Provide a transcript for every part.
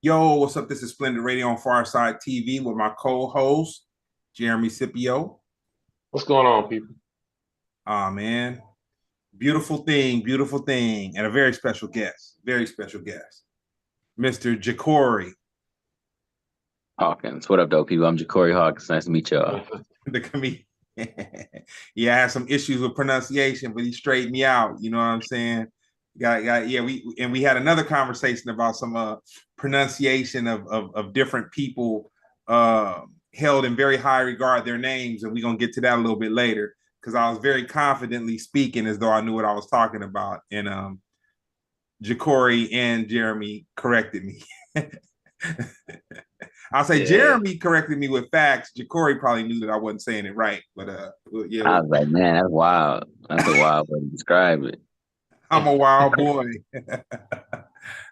Yo, what's up? This is Splendid Radio on Pharcyde TV with my co-host, Jeremy Scipio. What's going on, people? Man, beautiful thing, and a very special guest, Mr. JeCorey, Hawkins. What up, dope people? I'm JeCorey Hawkins. Nice to meet y'all. the comedian. Yeah, I had some issues with pronunciation, but he straightened me out. You know what I'm saying? Yeah. We had another conversation about some pronunciation of different people held in very high regard their names, and we're gonna get to that a little bit later because I was very confidently speaking as though I knew what I was talking about, and JeCorey and Jeremy corrected me. I'll say Yeah. Jeremy corrected me with facts. JeCorey probably knew that I wasn't saying it right, but yeah, I was like, man, that's wild. That's a wild way to describe it. I'm a wild boy.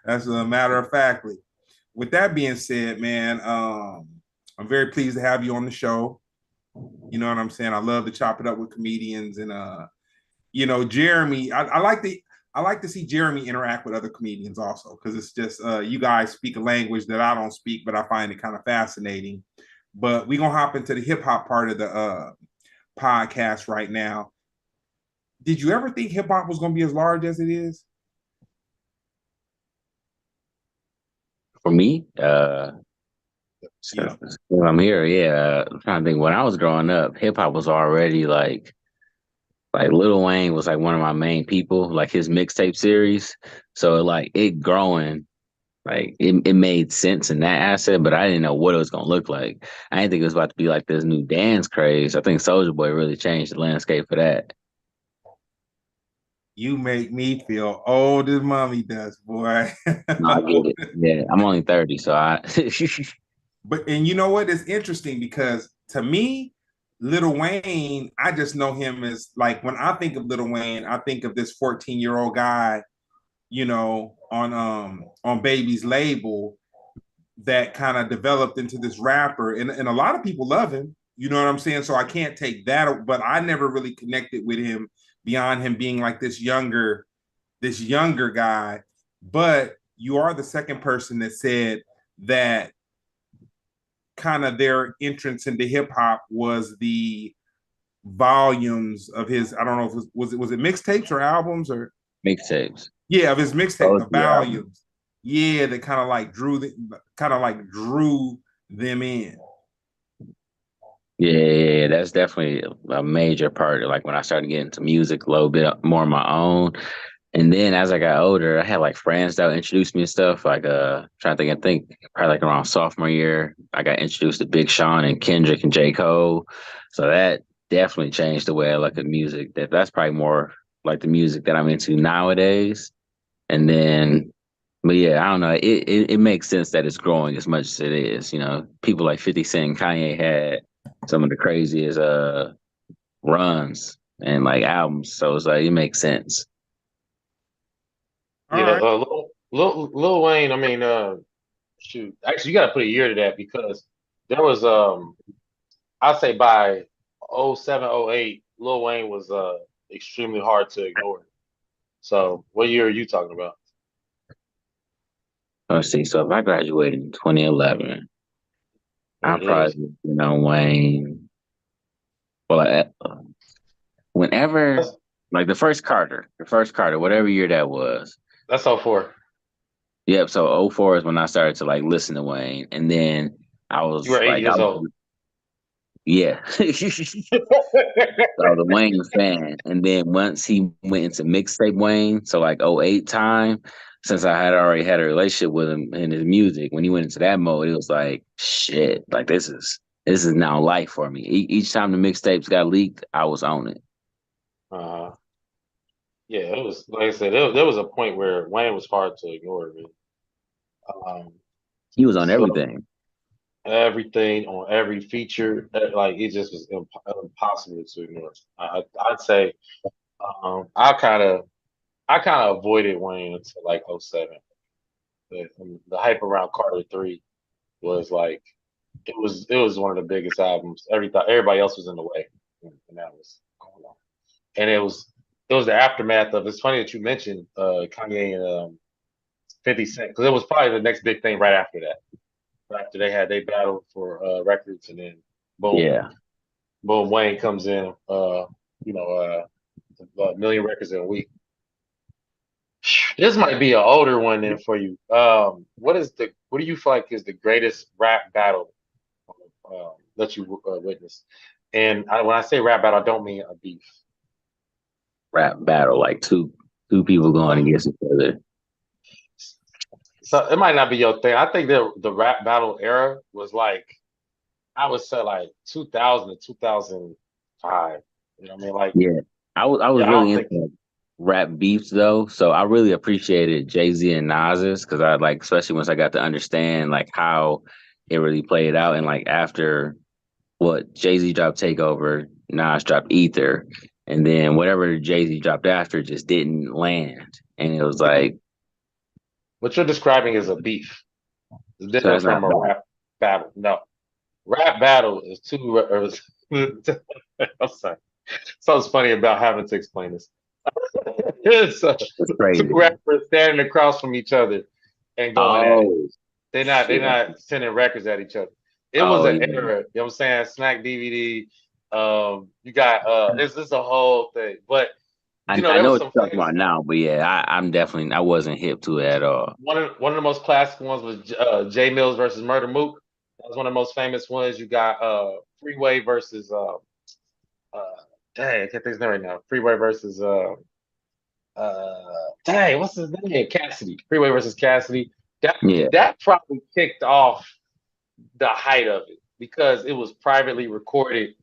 That's a matter of factly. With that being said, man, I'm very pleased to have you on the show. You know what I'm saying? I love to chop it up with comedians, and Jeremy. I like to see Jeremy interact with other comedians also because it's just you guys speak a language that I don't speak, but I find it kind of fascinating. But we're gonna hop into the hip hop part of the podcast right now. Did you ever think hip hop was gonna be as large as it is? For me, Yeah. when I'm here, yeah. I'm trying to think. When I was growing up, hip hop was already like Lil Wayne was like one of my main people, like his mixtape series. So like it growing, like it made sense in that asset, but I didn't know what it was gonna look like. I didn't think it was about to be like this new dance craze. I think Soldier Boy really changed the landscape for that. You make me feel old as mommy does, boy. No, I get it. Yeah, I'm only 30, so I But and you know what? It's interesting because to me, Little Wayne, I just know him as like when I think of Little Wayne, I think of this 14-year-old guy, on Baby's label that kind of developed into this rapper. And a lot of people love him. You know what I'm saying? So I can't take that, but I never really connected with him beyond him being like this younger guy. But you are the second person that said that kind of their entrance into hip hop was the volumes of his. I don't know if it was it mixtapes or albums or mixtapes. yeah, of his mixtape, Both the the albums. volumes. Yeah, that kind of like drew them in. Yeah, yeah, yeah, that's definitely a major part. Like when I started getting into music a little bit more on my own. And then as I got older, I had like friends that would introduce me to stuff. Like trying to think probably like around sophomore year, I got introduced to Big Sean and Kendrick and J. Cole. So that definitely changed the way I look at music. That's probably more like the music that I'm into nowadays. And then but yeah, I don't know. It makes sense that it's growing as much as it is. You know, people like 50 Cent and Kanye had some of the craziest runs and like albums. So it's like it makes sense. All Yeah, right. Lil Wayne. I mean, shoot. Actually, you got to put a year to that because there was I'd say by '07, '08, Lil Wayne was extremely hard to ignore. So, what year are you talking about? Let's see. So if I graduated in 2011, There I it is. probably, Wayne. Well, whenever, That's like the first Carter, whatever year that was. that's '04. Yep. So '04 is when I started to like listen to Wayne. And then I You was were eight like, I years was, old. yeah. So I was a Wayne fan. And then once he went into mixtape Wayne, so like '08 time, since I had already had a relationship with him and his music, when he went into that mode, it was like, shit, like this is now life for me. Each time the mixtapes got leaked, I was on it. uh, yeah, it was like I said. There was a point where Wayne was hard to ignore. Man. Um, He was on so everything. everything on every feature, like it just was impossible to ignore. I'd say I kind of avoided Wayne until like '07. The hype around Carter 3 was like it was one of the biggest albums. Everybody else was in the way, and that was going on. And it was the aftermath of. It's funny that you mentioned Kanye and 50 Cent, because it was probably the next big thing right after that. Right after they battled for records, and then boom, Yeah. boom, Wayne comes in, you know, a million records in a week. This might be an older one then for you. What do you feel like is the greatest rap battle that you witnessed? And when I say rap battle, I don't mean a beef. Rap battle, like two people going against each other. So it might not be your thing. I think the rap battle era was like, I would say like 2000 to 2005. You know what I mean? Like, Yeah. I was yeah, I really don't into think. rap beefs though. So I really appreciated Jay-Z and Nas's because I like, especially once I got to understand like how it really played out. And like after what Jay-Z dropped Takeover, Nas dropped Ether, and then whatever Jay-Z dropped after just didn't land. And it was like, What you're describing is a beef. It's so different that's not from a bad. rap battle. No, rap battle is two. I'm sorry. Something's funny about having to explain this. It's It's two crazy. rappers standing across from each other and going at it. Oh They're shit. not sending records at each other. It was Oh an yeah. era. You know what I'm saying? Snack DVD. You got it's a whole thing. But you know, I there know was what some you're talking famous. about now, but yeah, I'm definitely I wasn't hip to it at all. One of the most classic ones was J Mills versus Murder Mook. That was one of the most famous ones. You got Freeway versus uh dang, I can't think of his name right now. Freeway versus dang, what's his name? Cassidy. Freeway versus Cassidy. That Yeah. that probably kicked off the height of it because it was privately recorded,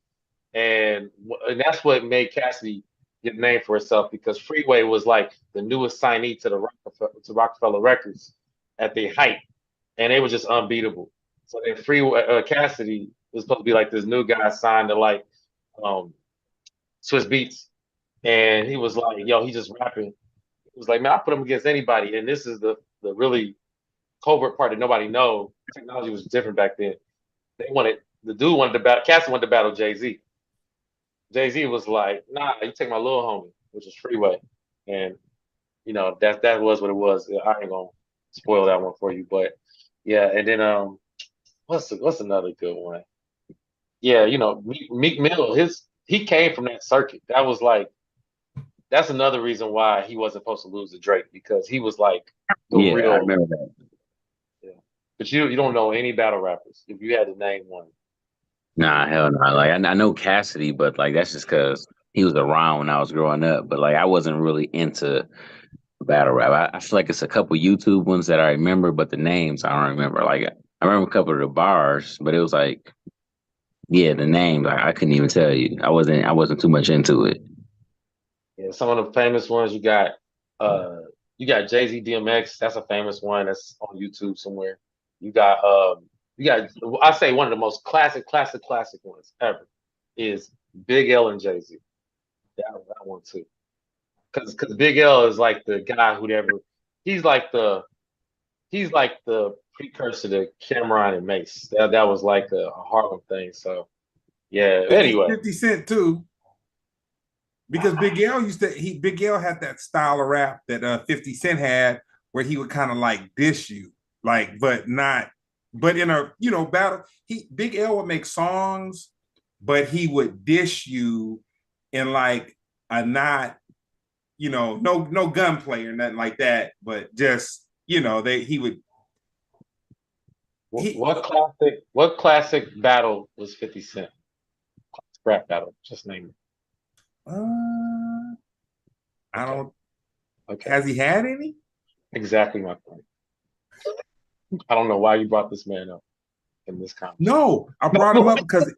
and that's what made Cassidy get a name for herself because Freeway was like the newest signee to the Rockefeller Records at the height, and they were just unbeatable. So then Freeway Cassidy was supposed to be like this new guy signed to like um, Swiss Beats, and he was like, "Yo, he just rapping." He was like, "Man, I put him against anybody," and this is the really covert part that nobody knows. Technology was different back then. The dude wanted to battle. Cassidy wanted to battle Jay Z. Jay Z was like, "Nah, you take my little homie, which is Freeway," and you know that was what it was. I ain't gonna spoil that one for you, but yeah. And then what's another good one? Yeah, you know Meek Mill. He came from that circuit. That was like that's another reason why he wasn't supposed to lose to Drake because he was like the Yeah, I real. remember that. Yeah. But you don't know any battle rappers if you had to name one. Nah, hell no. Like I know Cassidy, but like that's just because he was around when I was growing up. But like I wasn't really into battle rap. I feel like it's a couple YouTube ones that I remember, but the names I don't remember. Like I remember a couple of the bars, but it was like, yeah, the names I couldn't even tell you. I wasn't too much into it. Yeah, some of the famous ones uh you got Jay Z DMX. That's a famous one that's on YouTube somewhere. You got you got I say one of the most classic ones ever is Big L and Jay Z. That one too. Because Big L is like the guy who never he's like the he's like the precursor to Cameron and Mace. That was like a Harlem thing. So yeah. 50, Anyway, 50 Cent too. Because Big L had that style of rap that 50 Cent had where he would kind of like dish you, like, but not, but in a battle, Big L would make songs, but he would dish you in like a not, no gunplay or nothing like that, but just, he would he what classic battle was 50 Cent? Rap battle. Just name it. I Okay. don't Okay. has he had any? Exactly my point. I don't know why you brought this man up in this conversation. No, I brought him up because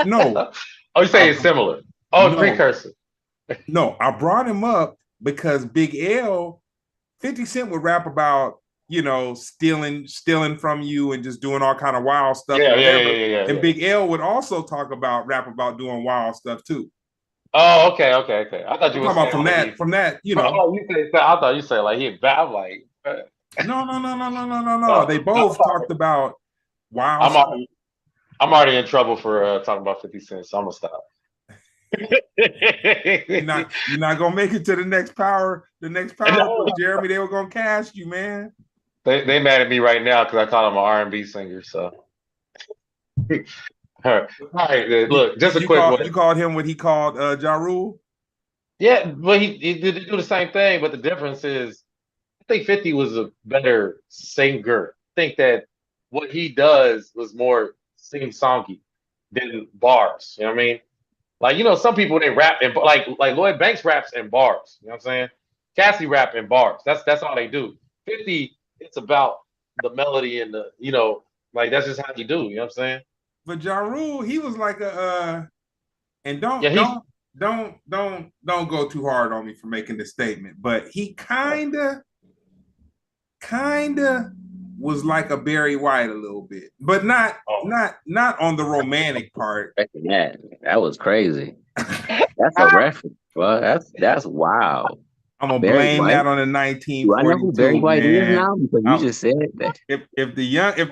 no. Oh, you say I, it's similar. Oh, no, precursor. no, I brought him up because Big L, 50 Cent would rap about, stealing from you and just doing all kind of wild stuff or whatever. And Yeah. Big L would also rap about doing wild stuff too. Oh, okay. I thought I'm you were talking about saying from like he. Oh, you say I thought you said like he bad like. No. They I'm both sorry. talked about wild I'm stuff. already, I'm already in trouble for talking about 50 Cent, so I'm gonna stop. You're not gonna make it to the next power, No, Jeremy. They were gonna cast you, man. They mad at me right now because I call him an R&B singer. So, all right, look, just a quick You one. called him what he called Ja Rule? Yeah, but he did do the same thing, but the difference is I think 50 was a better singer. I think that what he does was more sing-songy than bars. You know what I mean? Like, some people they rap and like Lloyd Banks raps in bars. You know what I'm saying? Cassie rap in bars. That's all they do. 50, it's about the melody and like that's just how you do. You know what I'm saying? But Ja Rule, he was like a and Yeah, don't go too hard on me for making this statement, but he kinda was like a Barry White a little bit, but oh. not on the romantic part. That was crazy. That's a reference, bro. That's wild. I'm gonna Barry blame White. that on the Do I know who Barry 1942, White is man. now? Because you just said that. If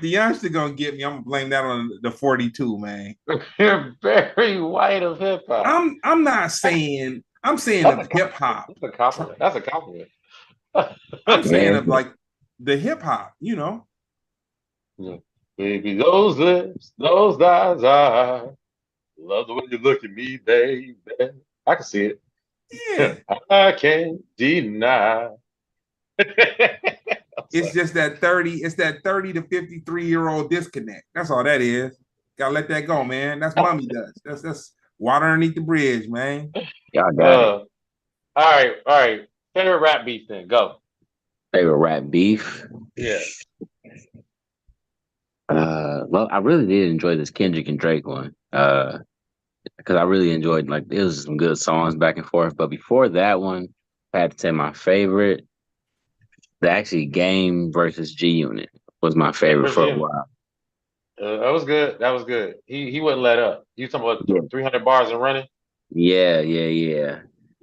the youngster gonna get me, I'm gonna blame that on the 42, man. Barry White of hip hop. I'm not saying I'm saying That's of a hip compliment. hop. That's a compliment. That's a compliment. I'm saying Yeah, of like the hip hop, you know. Yeah. Baby, those lips, those eyes, love the way you look at me, baby. I can see Yeah. it. I can't deny. It's just it's that 30 to 53-year-old disconnect. That's all that is. Gotta let that go, man. That's mommy does. That's water underneath the bridge, man. y'all got it. All right, all right. Favorite rap beef then. Go. Favorite rap beef. Yeah. Well, I really did enjoy this Kendrick and Drake one. Because I really enjoyed like it was some good songs back and forth. But before that one, I had to say my favorite. The actually Game versus G Unit was my favorite Where's for a Jim? while. That was good. That was good. He wouldn't let up. You talking Yeah, about 300 bars and running? yeah.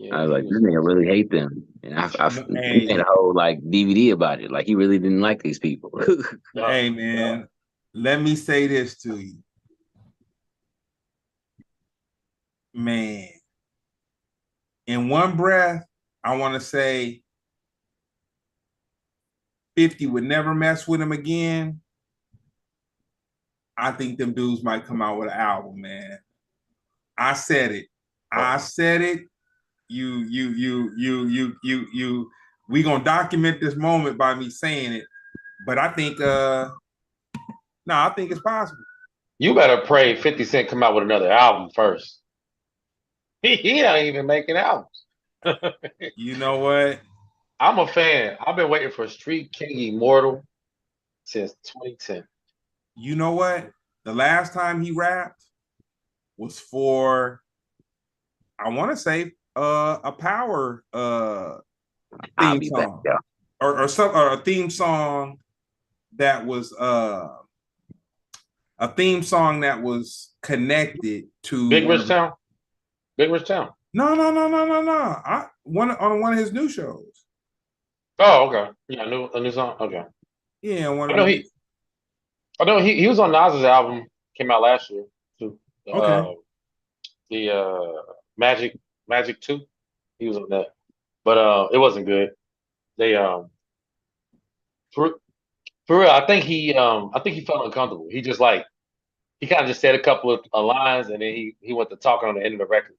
Yeah, I was he like, was. this nigga really hate them, and No, he made a hey, whole like DVD about it. Like he really didn't like these people. Yeah, hey, yeah. man. Let me say this to you, man. In one breath, I want to say 50 would never mess with him again. I think them dudes might come out with an album, man. I said it. Oh, I said it. You. We gonna document this moment by me saying it. But I think no, I think it's possible. you better pray 50 Cent come out with another album first. He don't even making albums. You know what? I'm a fan. I've been waiting for Street King Immortal since 2010. You know what? The last time he rapped was for I want to say a power I'll theme be back, song y'all. or a theme song that was a theme song that was connected to Big one Rich of Town? Big Rich Town. no. On one of his new shows. Oh, okay. Yeah, a new song. Okay. Yeah, one I of know his he I know he was on Nas's album, came out last year too. okay. The Magic 2. He was on that. But it wasn't good. They for, for real, I think he felt uncomfortable. He just like he kind of just said a couple of lines and then he went to talking on the end of the record.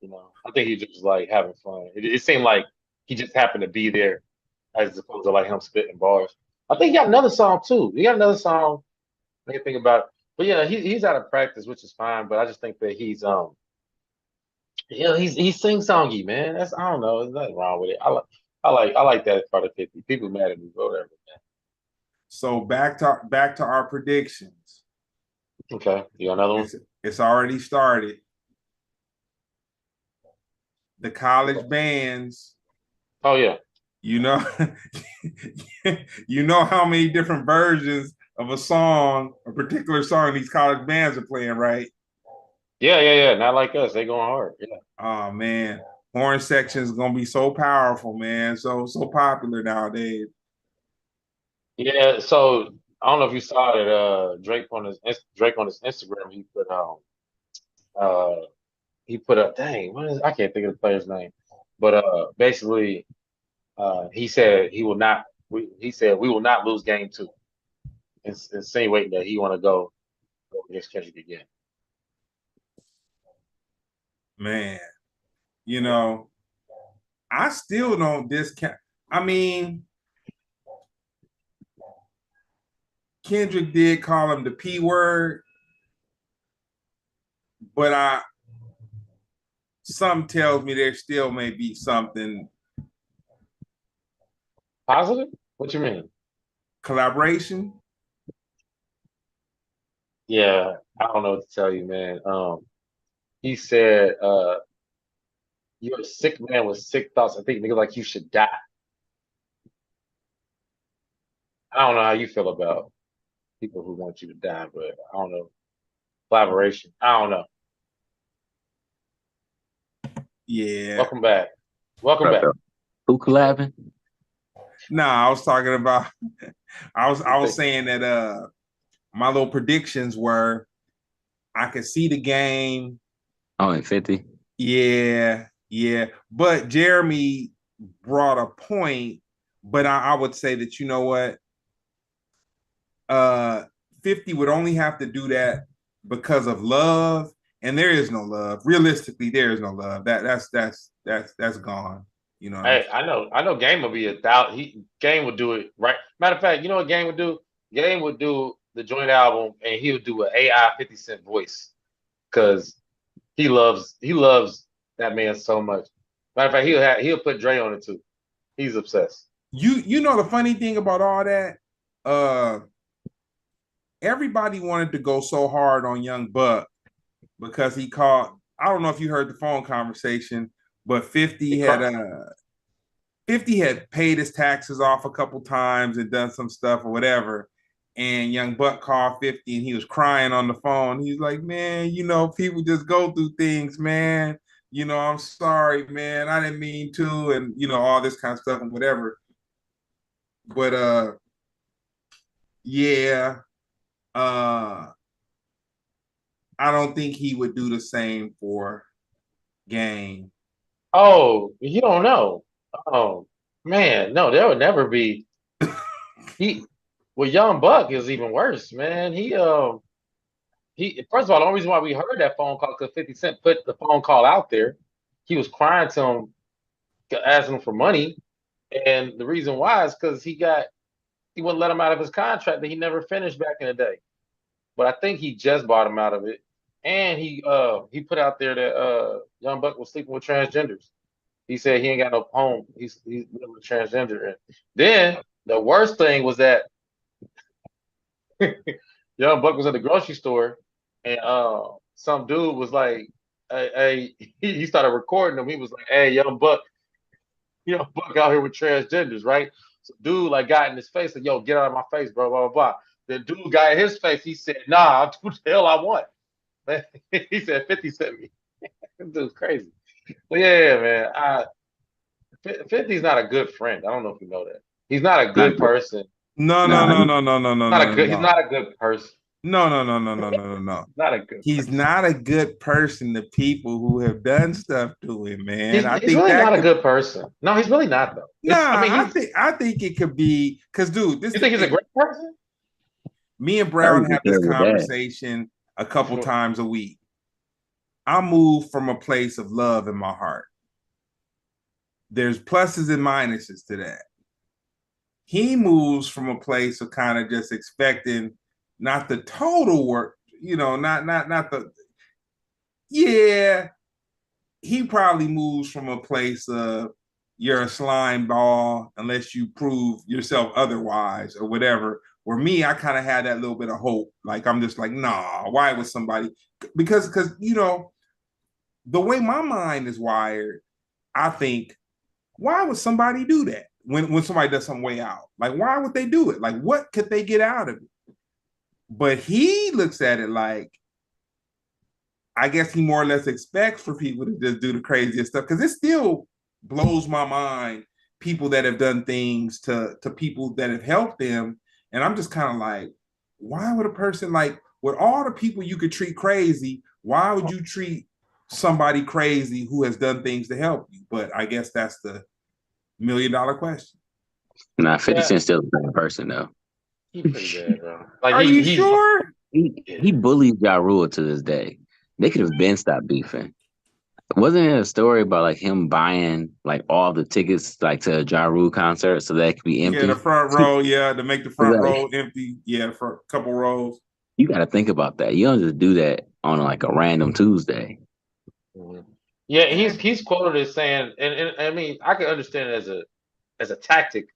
I think he just was like having fun. It seemed like he just happened to be there as opposed to like him spitting bars. I think he got another song too. He got another song. I can think about it. But yeah, he's out of practice, which is fine. But I just think that he's sing songy, man. I don't know. There's nothing wrong with it. I like that part of 50. People mad at me, whatever, man. So back to our predictions. Okay, you got another one? It's already started. The college bands, Oh yeah. you know, you know how many different versions of a particular song these college bands are playing, right? Yeah. Not like us. They going hard. Yeah. Oh man, horn section is gonna be so powerful, man. So popular nowadays. Yeah. So I don't know if you saw that Drake on his Instagram uh he put up dang I can't think of the player's name, but basically he said he will not he said we will not lose game 2. Insinuating that he want to go against Kendrick again. Man, you know, I still don't discount. I mean, Kendrick did call him the P word, but some tells me there still may be something Positive? What you mean? collaboration. Yeah, I don't know what to tell you, man. He said, "You're a sick man with sick thoughts. I think nigga like you should die." I don't know how you feel about people who want you to die, but I don't know. Collaboration. I don't know. Yeah. Welcome back. Welcome back. Who collabing? I was talking about I was saying that my little predictions were I could see the game. Oh, and 50. Yeah. But Jeremy brought a point, but I would say that you know what? 50 would only have to do that because of love, and there is no love. Realistically, there is no love. That's gone. You know. Hey, I know. Game will be 1,000. Game would do it right. Matter of fact, you know what Game would do? Game would do the joint album, and he would do an AI 50 Cent voice because he loves that man so much. Matter of fact, he'll put Dre on it too. He's obsessed. You know the funny thing about all that, everybody wanted to go so hard on Young Buck because he called. I don't know if you heard the phone conversation, but 50 had paid his taxes off a couple times and done some stuff or whatever. And Young Buck called 50 and he was crying on the phone. He's like, man, people just go through things, man. I'm sorry, man. I didn't mean to, and all this kind of stuff and whatever. But yeah, I don't think he would do the same for Game. Oh, you don't know. Oh man, no, there would never be. Young Buck is even worse, man. He first of all, the only reason why we heard that phone call because 50 Cent put the phone call out there. He was crying to him, asking him for money, and the reason why is because he wouldn't let him out of his contract that he never finished back in the day. But I think he just bought him out of it, and he put out there that Young Buck was sleeping with transgenders. He said he ain't got no home. He's living with transgender. And then the worst thing was that Young Buck was at the grocery store, and some dude was like, "Hey," he started recording him. He was like, "Hey, Young Buck out here with transgenders, right?" So dude like got in his face, like, "Yo, get out of my face, bro, blah blah blah." The dude got in his face. He said, "Nah, I'll do what the hell I want." He said, "50 sent me." This dude's crazy. But yeah, man, 50's not a good friend. I don't know if you know that. He's not a good person. No. He's not a good person. No. Not a good. He's not a good person to people who have done stuff to him, man. He's really not a good person. No, he's really not though. I think it could be because, dude, you think he's a great person? Me and Brown have this conversation a couple times a week. I move from a place of love in my heart. There's pluses and minuses to that. He moves from a place of kind of just expecting not the total work, not the. Yeah, he probably moves from a place of you're a slime ball unless you prove yourself otherwise or whatever. Where me, I kind of had that little bit of hope. Like I'm just like, nah, why would somebody? Because the way my mind is wired, I think, why would somebody do that when somebody does something way out? Like, why would they do it? Like, what could they get out of it? But he looks at it like, I guess he more or less expects for people to just do the craziest stuff because it still blows my mind. People that have done things to people that have helped them, and I'm just kind of like, why would a person like with all the people you could treat crazy? Why would you treat somebody crazy who has done things to help you? But I guess that's the $1 million question. Nah, 50 Yeah, Cent still the same person though. he pretty bad, bro. Like Are you sure? He bullies Ja Rule to this day. They could have been stopped beefing. Wasn't it a story about like him buying like all the tickets like to a Ja Rule concert so that it could be Yeah, the empty? front row. Yeah, to make the front Like, row empty. Yeah, for a couple rows. you got to think about that. You don't just do that on like a random Tuesday. Mhm. Yeah, Yeah. he's quoted as saying, and I mean, I can understand it as a tactic,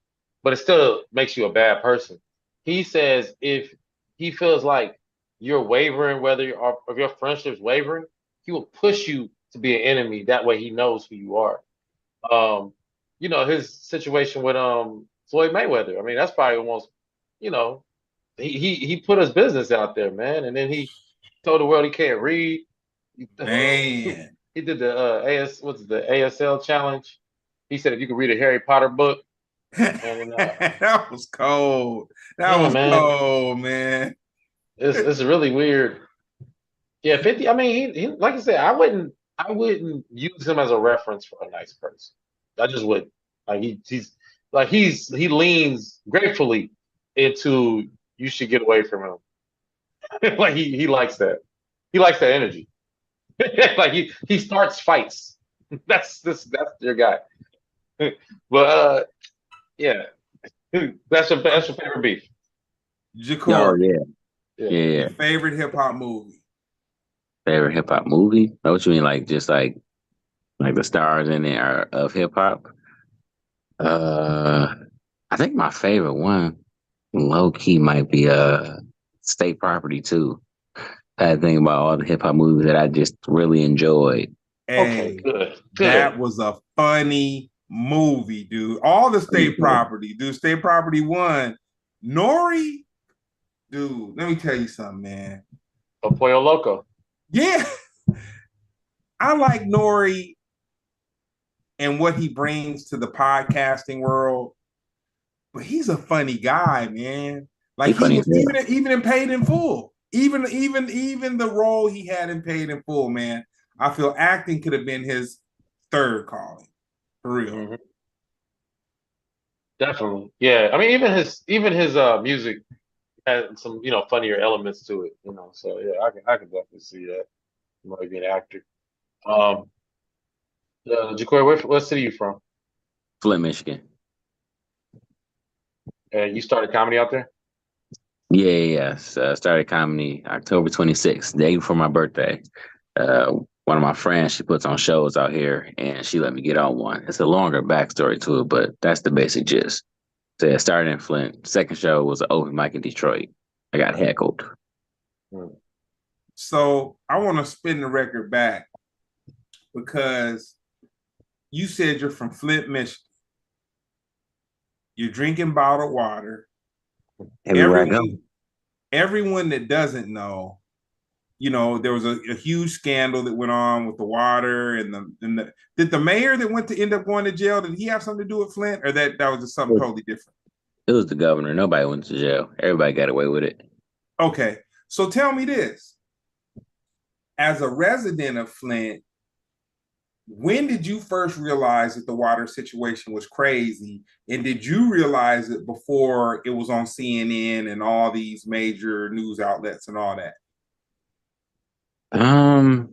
but it still makes you a bad person. He says if he feels like you're wavering, whether if your friendship's wavering, he will push you to be an enemy. That way, he knows who you are. Um, his situation with Floyd Mayweather. I mean, that's probably almost, you know, he put his business out there, man, and then he told the world he can't read. Man. He did the what's it, the ASL challenge. He said if you could read a Harry Potter book, and That was cold. That yeah, was man, cold, man. it's really weird. Yeah, 50. I mean, he like I said, I wouldn't use him as a reference for a nice person. I just wouldn't. Like he leans gratefully into you should get away from him. Like he likes that. He likes that energy. Like he starts fights. That's your guy. But yeah, that's your favorite beef. Oh JeCorey, yeah, Yeah. yeah. your favorite hip hop movie. Favorite hip hop movie? Know what you mean? Like just like the stars in there of hip hop. Uh, I think my favorite one, low key, might be State Property too. I had to think about all the hip hop movies that I just really enjoyed. Okay. Hey, Good. that Good. was a funny movie, dude. All the State Property, dude. State Property 1. Nori, dude, let me tell you something, man. A Pollo Loco. Yeah, I like Nori and what he brings to the podcasting world, but he's a funny guy, man. He Like he funny as was hell. even in Paid in Full, even the role he had in Paid in Full, man. I feel acting could have been his third calling, for real. Hmm. Definitely. Yeah. I mean, even his music has some funnier elements to it. So yeah, I can definitely see that. You might be an actor. Um, JeCorey, what city you from? Flint, Michigan. And you started comedy out there? Yeah, yeah, yeah. So, started comedy October 26th, day before my birthday. Uh, One of my friends, she puts on shows out here, and she let me get on one. It's a longer backstory to it, but that's the basic gist. So yeah, started in Flint. Second show was an open mic in Detroit. I got heckled. Hmm. So I want to spin the record back because you said you're from Flint, Michigan. You're drinking bottled water. Everywhere I go. Everyone that doesn't know, there was a huge scandal that went on with the water and the did the mayor that went to end up going to jail, did he have something to do with Flint, or that was just something totally different? It was the governor. Nobody went to jail. Everybody got away with it. Okay, so tell me this: as a resident of Flint, when did you first realize that the water situation was crazy? And did you realize it before it was on CNN and all these major news outlets and all that? Um,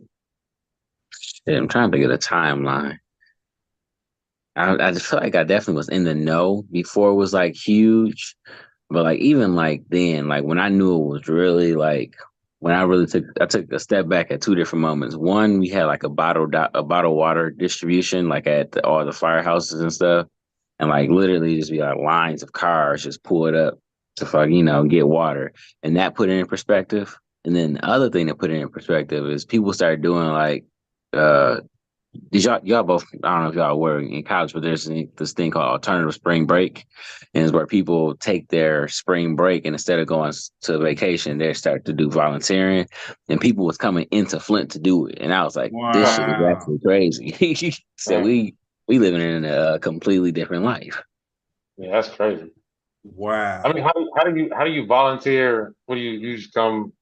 Shit, I'm trying to get a timeline. I just feel like I definitely was in the know before it was like huge. But like even like then, like when I knew it was really like when I took a step back at two different moments. One, we had like a bottled water distribution like at all the firehouses and stuff, and like literally just be like lines of cars just pull it up to get water, and that put it in perspective. And then the other thing that put it in perspective is people started doing like uh did y'all both? I don't know if y'all were in college, but there's this thing called alternative spring break, and it's where people take their spring break and instead of going to vacation, they start to do volunteering, and people was coming into Flint to do it, and I was like, this Huh. shit is Wow. actually crazy. So Man. we living in a completely different life. Yeah, that's crazy. I Wow. mean, how do you volunteer? What do you just come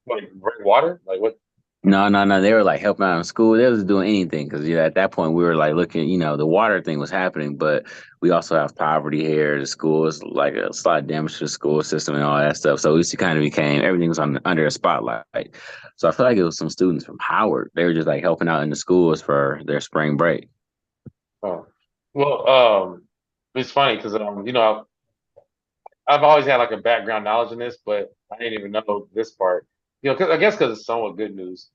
like bring water? Like what? No. They were like helping out in school. They was doing anything because at that point we were like looking. The water thing was happening, but we also have poverty here. The schools like a slight damage to the school system and all that stuff. So we kind of became everything was under a spotlight. So I feel like it was some students from Howard. They were just like helping out in the schools for their spring break. Oh. Well, it's funny because I've always had like a background knowledge in this, but I didn't even know this part. Cause I guess because it's somewhat good news.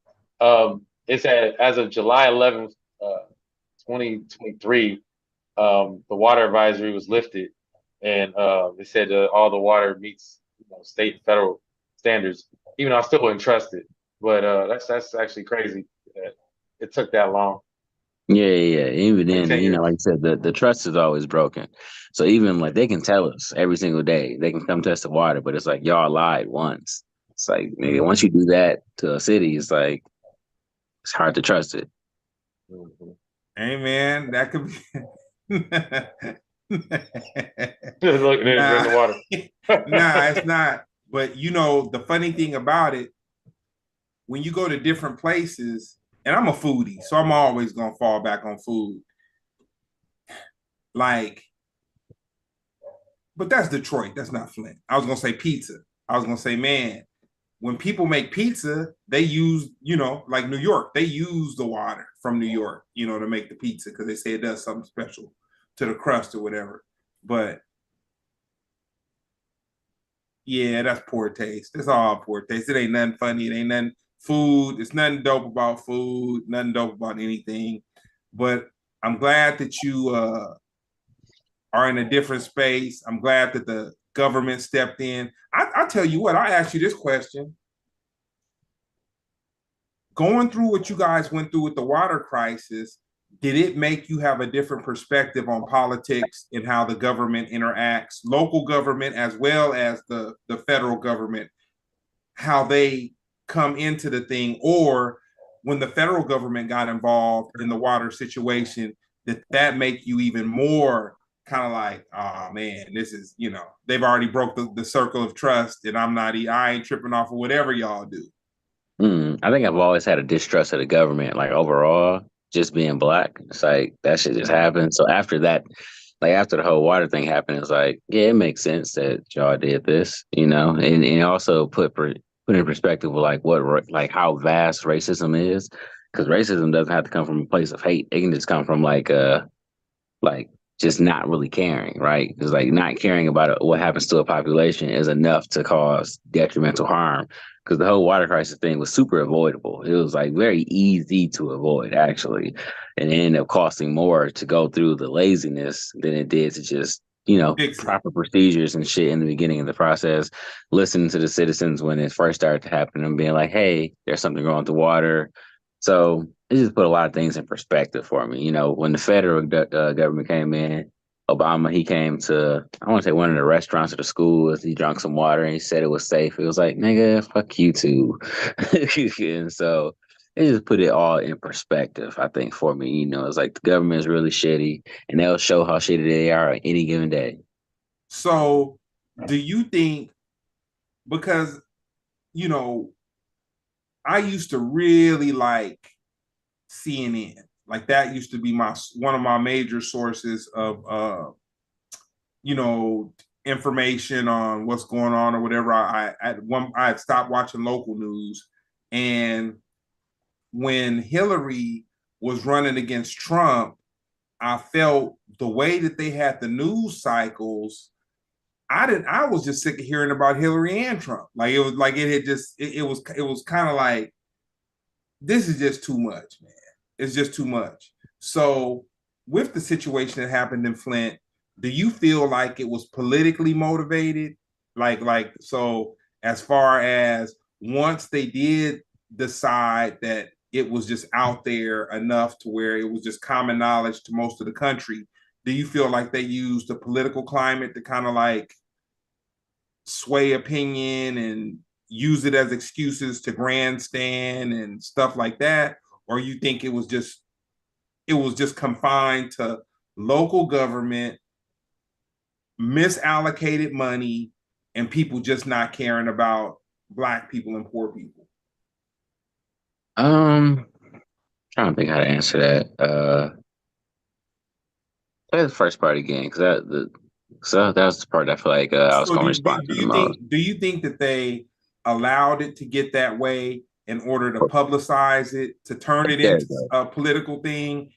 It's as of July 11th, 2023, the water advisory was lifted, and they said all the water meets state and federal standards. Even though I still wouldn't trust it, but that's actually crazy that it took that long, Yeah. Even like then, 10 years. like I said, the trust is always broken. So even like they can tell us every single day, they can come test the water, but it's like y'all lied once. It's like nigga, once you do that to a city, it's like it's hard to trust it. Mhm. Hey man, that could be. Look, they're in Nah, the water. nah, it's not. But the funny thing about it, when you go to different places, and I'm a foodie, so I'm always gonna fall back on food. Like, but that's Detroit. That's not Flint. I was gonna say pizza. I was gonna say, man, when people make pizza, they use, like New York, they use the water from New York, to make the pizza because they say it does something special to the crust or whatever. But yeah, that's poor taste. That's all poor taste. It ain't nothing funny. It ain't nothing food. It's nothing dope about food, nothing dope about anything. But I'm glad that you are in a different space. I'm glad that the government stepped in. I tell you what, I asked you this question. Going through what you guys went through with the water crisis, did it make you have a different perspective on politics and how the government interacts, local government as well as the federal government, how they come into the thing, or when the federal government got involved in the water situation, did that make you even more kind of like, oh man, this is, they've already broke the circle of trust and I ain't tripping off of whatever y'all do. I think I've always had a distrust of the government, like overall, just being black. It's like that shit just happened. So after that, like after the whole water thing happened, it's like, yeah, it makes sense that y'all did this, and also put in perspective of like like how vast racism is, because racism doesn't have to come from a place of hate. It can just come from like just not really caring, right? Because like not caring about what happens to a population is enough to cause detrimental harm. Because the whole water crisis thing was super avoidable. It was like very easy to avoid, actually, and it ended up costing more to go through the laziness than it did to just Fix it. proper procedures and shit in the beginning of the process. Listening to the citizens when it first started to happen and being like, "Hey, there's something wrong with the water." So it just put a lot of things in perspective for me. When the federal government came in, Obama, he came to, I want to say one of the restaurants or the schools. He drank some water and he said it was safe. It was like, nigga, fuck you too. And so it just put it all in perspective, I think, for me. It's like the government is really shitty and they'll show how shitty they are on any given day. So, do you think, because, you know, I used to really like CNN. Like that used to be one of my major sources of you know, information on what's going on or whatever. I had stopped watching local news, and when Hillary was running against Trump, I felt the way that they had the news cycles. I was just sick of hearing about Hillary and Trump. Like it was like it had just it was kind of like, this is just too much, man. It's just too much. So with the situation that happened in Flint, do you feel like it was politically motivated? So as far as once they did decide that it was just out there enough to where it was just common knowledge to most of the country, do you feel like they used the political climate to kind of like sway opinion and use it as excuses to grandstand and stuff like that? Or you think it was just confined to local government, misallocated money, and people just not caring about black people and poor people? Trying to think how to answer that. Say the first part again, because that was the part I feel like I was So going do to you, respond do to the you most. think that they allowed it to get that way in order to publicize it, to turn it There into you go. a political thing?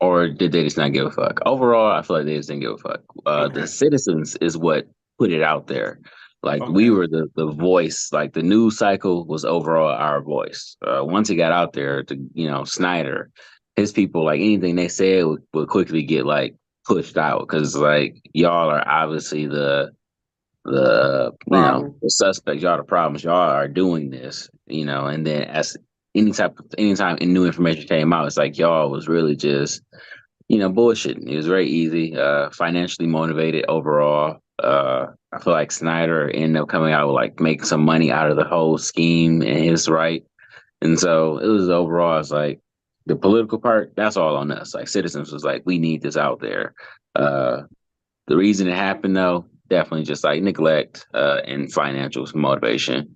Or did they just not give a fuck? Overall, I feel like they just didn't give a fuck. The Okay. citizens is what put it out there. Like we Okay. were the voice. Like the news cycle was overall our voice. Once it got out there, to Snyder, his people, like anything they said would quickly get like pushed out because like y'all are obviously Problem. the suspects. Y'all the problems. Y'all are doing this. And then as anytime new information came out, it's like y'all was really just bullshit. It was very easy, financially motivated overall. I feel like Snyder ended up coming out with like making some money out of the whole scheme and his right. And so it was overall, it's like the political part, that's all on us. Like citizens was like, we need this out there. Uh, the reason it happened though, definitely just like neglect and financial motivation,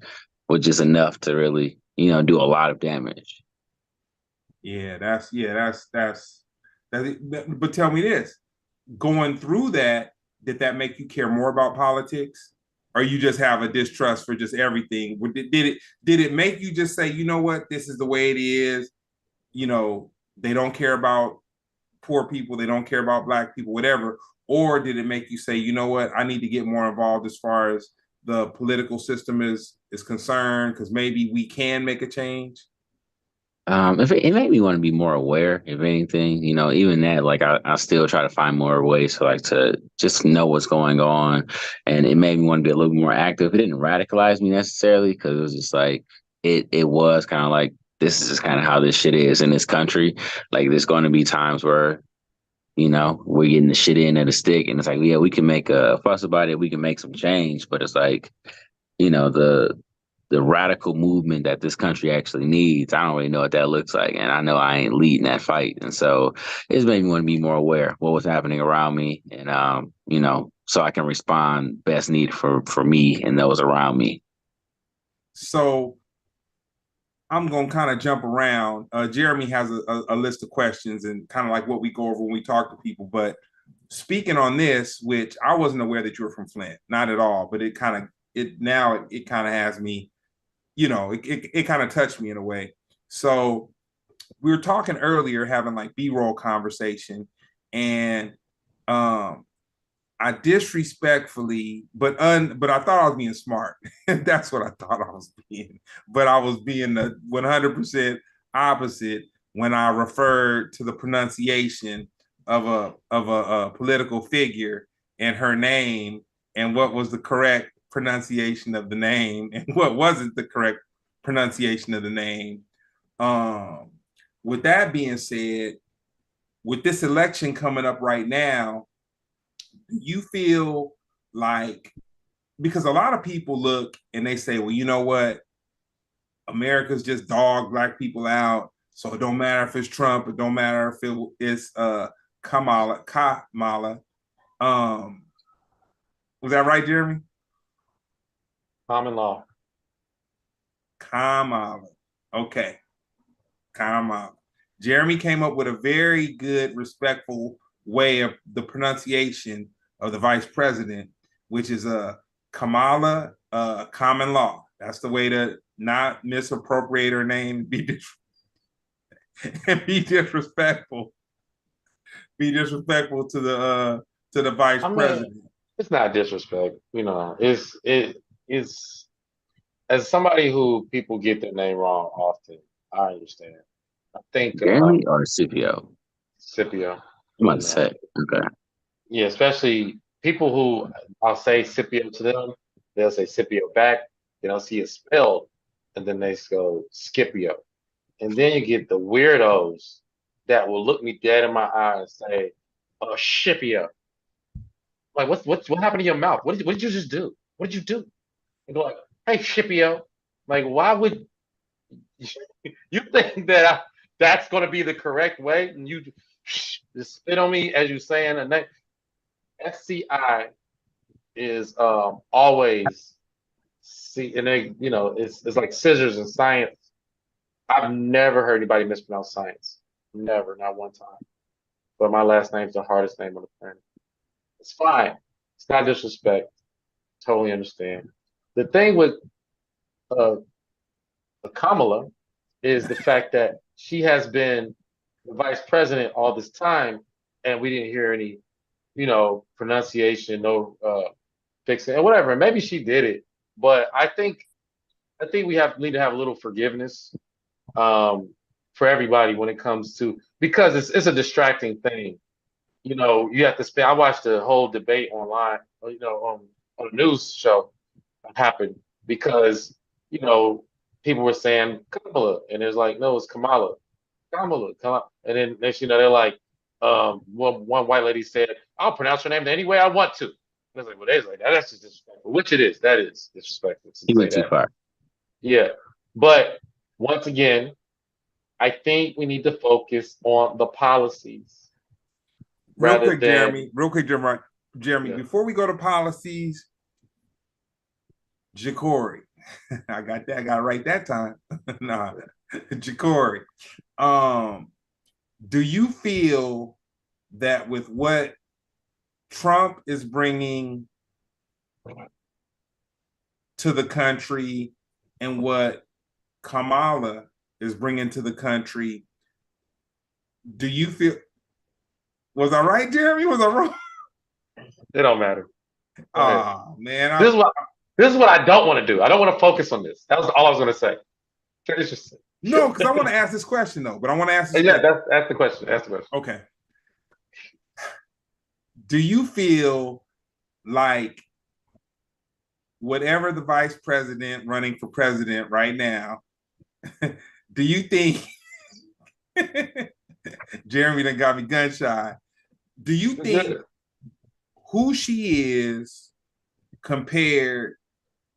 which is enough to really, do a lot of damage. But tell me this: going through that, did that make you care more about politics, or you just have a distrust for just everything? Did it make you just say, you know what, this is the way it is? They don't care about poor people, they don't care about black people, whatever. Or did it make you say, you know what, I need to get more involved as far as the political system is concerned, because maybe we can make a change? If it made me want to be more aware, if anything, even that, like I still try to find more ways to like to just know what's going on, and it made me want to be a little bit more active. It didn't radicalize me necessarily because it was just like it was kind of like this is just kind of how this shit is in this country. Like there's going to be times where we're getting the shit in at a stick, and it's like yeah, we can make a fuss about it, we can make some change, but it's like the radical movement that this country actually needs. I don't really know what that looks like, and I know I ain't leading that fight. And so it's made me want to be more aware of what was happening around me, and so I can respond best needed for me and those around me. So I'm gonna kind of jump around. Jeremy has a list of questions and kind of like what we go over when we talk to people. But speaking on this, which I wasn't aware that you were from Flint, not at all, but it kind of has me, it kind of touched me in a way. So we were talking earlier, having like B-roll conversation, and um, I disrespectfully, but I thought I was being smart. That's what I thought I was being. But I was being the 100% opposite when I referred to the pronunciation of a political figure and her name, and what was the correct pronunciation of the name and what wasn't the correct pronunciation of the name. Um, with that being said, with this election coming up right now, you feel like, because a lot of people look and they say, well, you know what, America's just dog black people out, so it don't matter if it's Trump, it don't matter if it's Kamala. um was that right, Jeremy? Common law. Kamala. Okay. Kamala. Jeremy came up with a very good, respectful way of the pronunciation of the vice president, which is a Kamala, common law. That's the way to not misappropriate her name, and be disrespectful, to the vice I mean, president. it's not disrespect. It's as somebody who people get their name wrong often. I understand. I think Jeremy or Scipio? Scipio. I'm about to And say okay. yeah, especially people who I'll say Scipio to them, they'll say Scipio back. They don't see it spelled, and then they go Scipio. And then you get the weirdos that will look me dead in my eye and say, "Oh, Scipio." Like, what happened to your mouth? What did you just do? What did you do? And they're like, "Hey, Scipio." Like, why would you think that's going to be the correct way? And you just spit on me as you saying a name. SCI is always see, and they, it's like scissors in science. I've never heard anybody mispronounce science. Never, not one time. But my last name's the hardest name on the planet. It's fine. It's not disrespect. Totally understand. The thing with uh, Kamala is the fact that she has been the vice president all this time, and we didn't hear any, pronunciation, no fixing, and whatever. Maybe she did it, but I think we need to have a little forgiveness for everybody when it comes to because it's a distracting thing. You have to spend. I watched the whole debate online, on a news show happen because you know people were saying Kamala, and it's like no, it's Kamala, Kamala, Kamala, and then next they're like, one white lady said, "I'll pronounce her name any way I want to." And I was like, well, that's just disrespectful. Which it is. That is disrespectful to He say went too that. far. Yeah, but once again, I think we need to focus on the policies rather than. Real quick, Jeremy, Yeah. before we go to policies, JeCorey. I got that. I got it right that time. Nah, JeCorey. Do you feel that with what Trump is bringing to the country and what Kamala is bringing to the country, do you feel? Was I right, Jeremy? Was I wrong? It don't matter. Oh man, This is what I don't want to do. I don't want to focus on this. That was all I was going to say. Finish your. no, because I want to ask this question though. But I want to ask this. Yeah, that's the question. That's the question. Okay. Do you feel like whatever the vice president running for president right now, do you think Jeremy done got me gun shy? Do you think who she is compared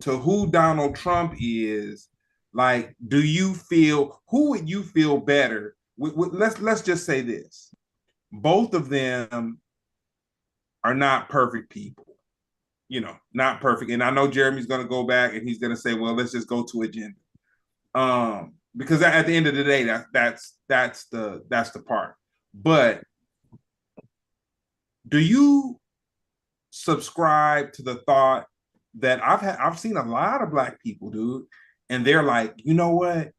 to who Donald Trump is? Like, who would you feel better? Let's just say this: both of them are not perfect people, not perfect. And I know Jeremy's going to go back and he's going to say, "Well, let's just go to agenda," because at the end of the day, that's the part. But do you subscribe to the thought that I've seen a lot of black people, dude, and they're like, you know what?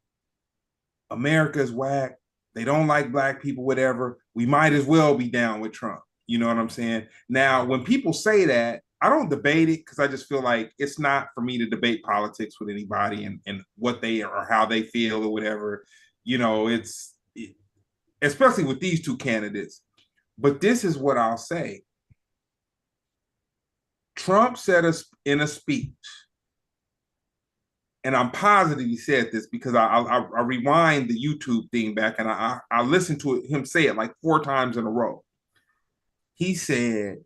America's whack. They don't like black people, whatever. We might as well be down with Trump. You know what I'm saying? Now, when people say that, I don't debate it because I just feel like it's not for me to debate politics with anybody and what they or how they feel or whatever. Especially with these two candidates. But this is what I'll say. Trump said in a speech, and I'm positive he said this because I rewind the YouTube thing back and I listened to him say it like 4 times in a row. He said,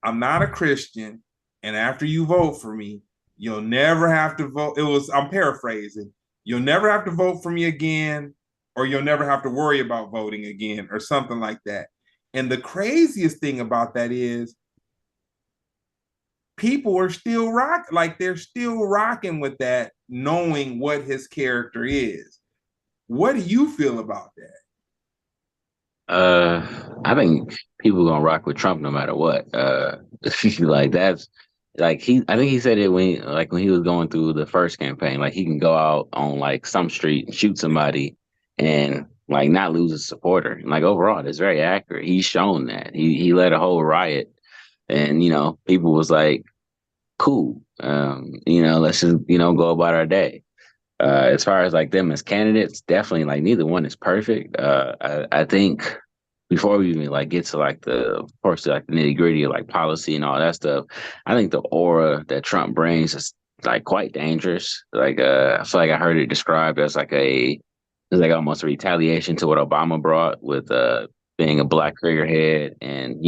"I'm not a Christian, and after you vote for me, you'll never have to vote." I'm paraphrasing. "You'll never have to vote for me again, or you'll never have to worry about voting again," or something like that. And the craziest thing about that is people are still they're still rocking with that, knowing what his character is. What do you feel about that? I think people gonna rock with Trump no matter what. Like that's like I think he said it when he was going through the first campaign, like he can go out on like some street and shoot somebody and like not lose a supporter. And, like overall, it's very accurate. He's shown that. He led a whole riot and people was like, cool. Let's just, go about our day. As far as like them as candidates, definitely like neither one is perfect. I think before we even like get to like of course like the nitty gritty of like policy and all that stuff, I think the aura that Trump brings is like quite dangerous. Like I feel like I heard it described as it's like almost a retaliation to what Obama brought with being a black figurehead and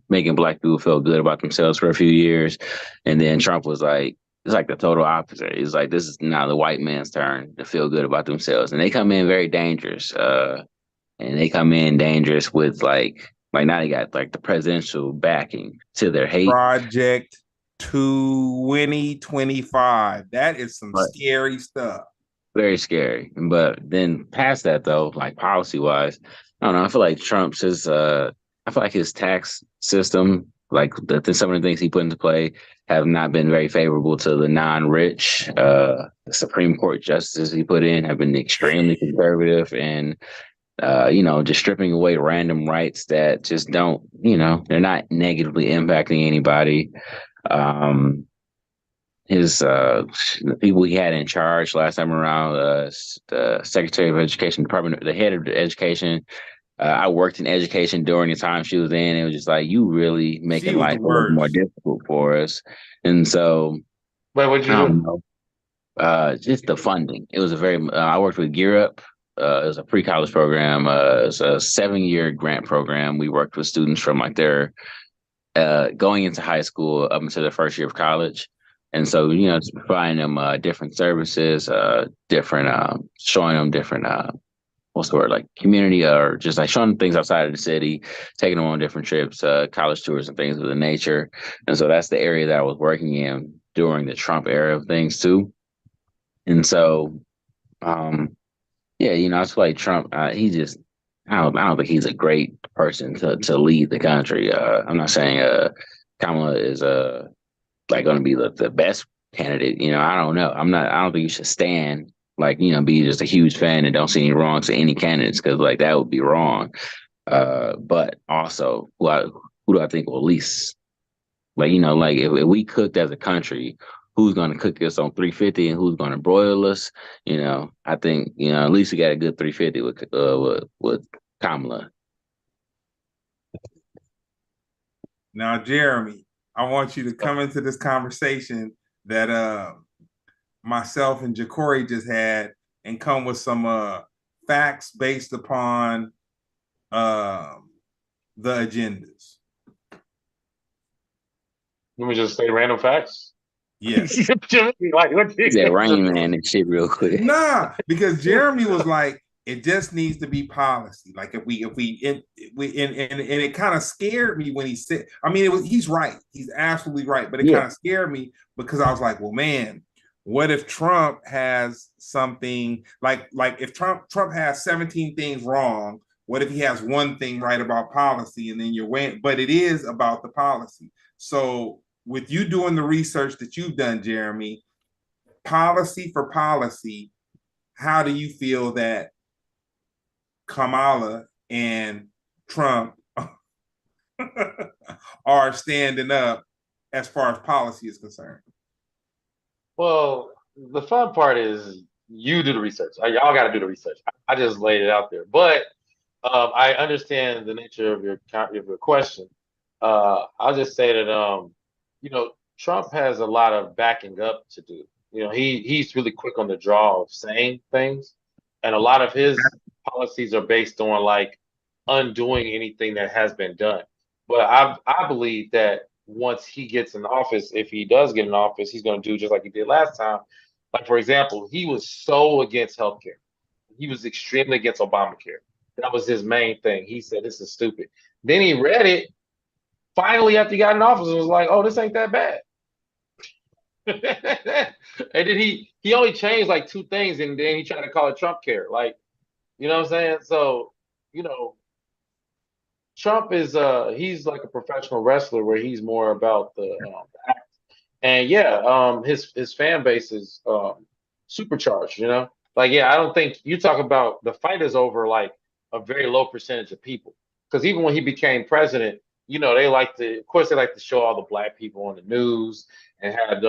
making black people feel good about themselves for a few years, and then Trump was like, it's like the total opposite. It's like this is now the white man's turn to feel good about themselves, and they come in very dangerous. And they come in dangerous with like now they got like the presidential backing to their hate. Project 2025. That is some scary stuff. very scary. But then past that though, like policy wise, I don't know. I feel like Trump's I feel like his tax system, like some of the things he put into play, have not been very favorable to the non-rich. The Supreme Court justices he put in have been extremely conservative and just stripping away random rights that just don't, they're not negatively impacting anybody. Um, his the people he had in charge last time around, the Secretary of Education, Department, the head of education. I worked in education during the time she was in. It was just like you really She making was the life a little more worst. difficult for us, and so Wait, what'd I you do? don't know. Just the funding. It was a very. I worked with Gear Up. It was a pre-college program. It was a 7-year grant program. We worked with students from like their going into high school up until the first year of college. And so, just providing them different services, different, showing them different, what's the word, like community or just like showing them things outside of the city, taking them on different trips, college tours and things of the nature. And so that's the area that I was working in during the Trump era of things too. And so, um, yeah, I feel like Trump, he just, I don't think he's a great person to lead the country. I'm not saying Kamala is like going to be the best candidate. I don't know. I don't think you should stand like be just a huge fan and don't see any wrongs to any candidates because like that would be wrong. But also, who do I think will least like like if we cooked as a country, who's going to cook us on 350 and who's going to broil us? I think at least we got a good 350 with Kamala. Now, Jeremy, I want you to come into this conversation that myself and JeCorey just had and come with some facts based upon uh, the agendas. Let me just say random facts. Yes. Like, what He's that Rain Man and shit real quick. Nah, because Jeremy was like, it just needs to be policy. Like if and it kind of scared me when he said, I mean, he's right. He's absolutely right. But it Yeah. kind of scared me because I was like, well, man, what if Trump has something like if Trump has 17 things wrong? What if he has one thing right about policy and then you're weighing, but it is about the policy. So with you doing the research that you've done, Jeremy, policy for policy, how do you feel that Kamala and Trump are standing up as far as policy is concerned? Well, the fun part is you do the research. Y'all got to do the research. I just laid it out there, but I understand the nature of your question. I'll just say that Trump has a lot of backing up to do. He's really quick on the draw of saying things, and a lot of his policies are based on like undoing anything that has been done. But I believe that once he gets in office, if he does get in office, he's going to do just like he did last time. Like for example, he was so against healthcare. He was extremely against Obamacare. That was his main thing. He said this is stupid. Then he read it finally after he got in office and was like, "Oh, this ain't that bad." And then he only changed like two things, and then he tried to call it Trump care. Like, you know what I'm saying? So, you know, Trump is he's like a professional wrestler where he's more about the act. And yeah, his fan base is supercharged, Like yeah, I don't think you talk about the fight is over like a very low percentage of people. Because even when he became president, they like to, of course, they like to show all the black people on the news and have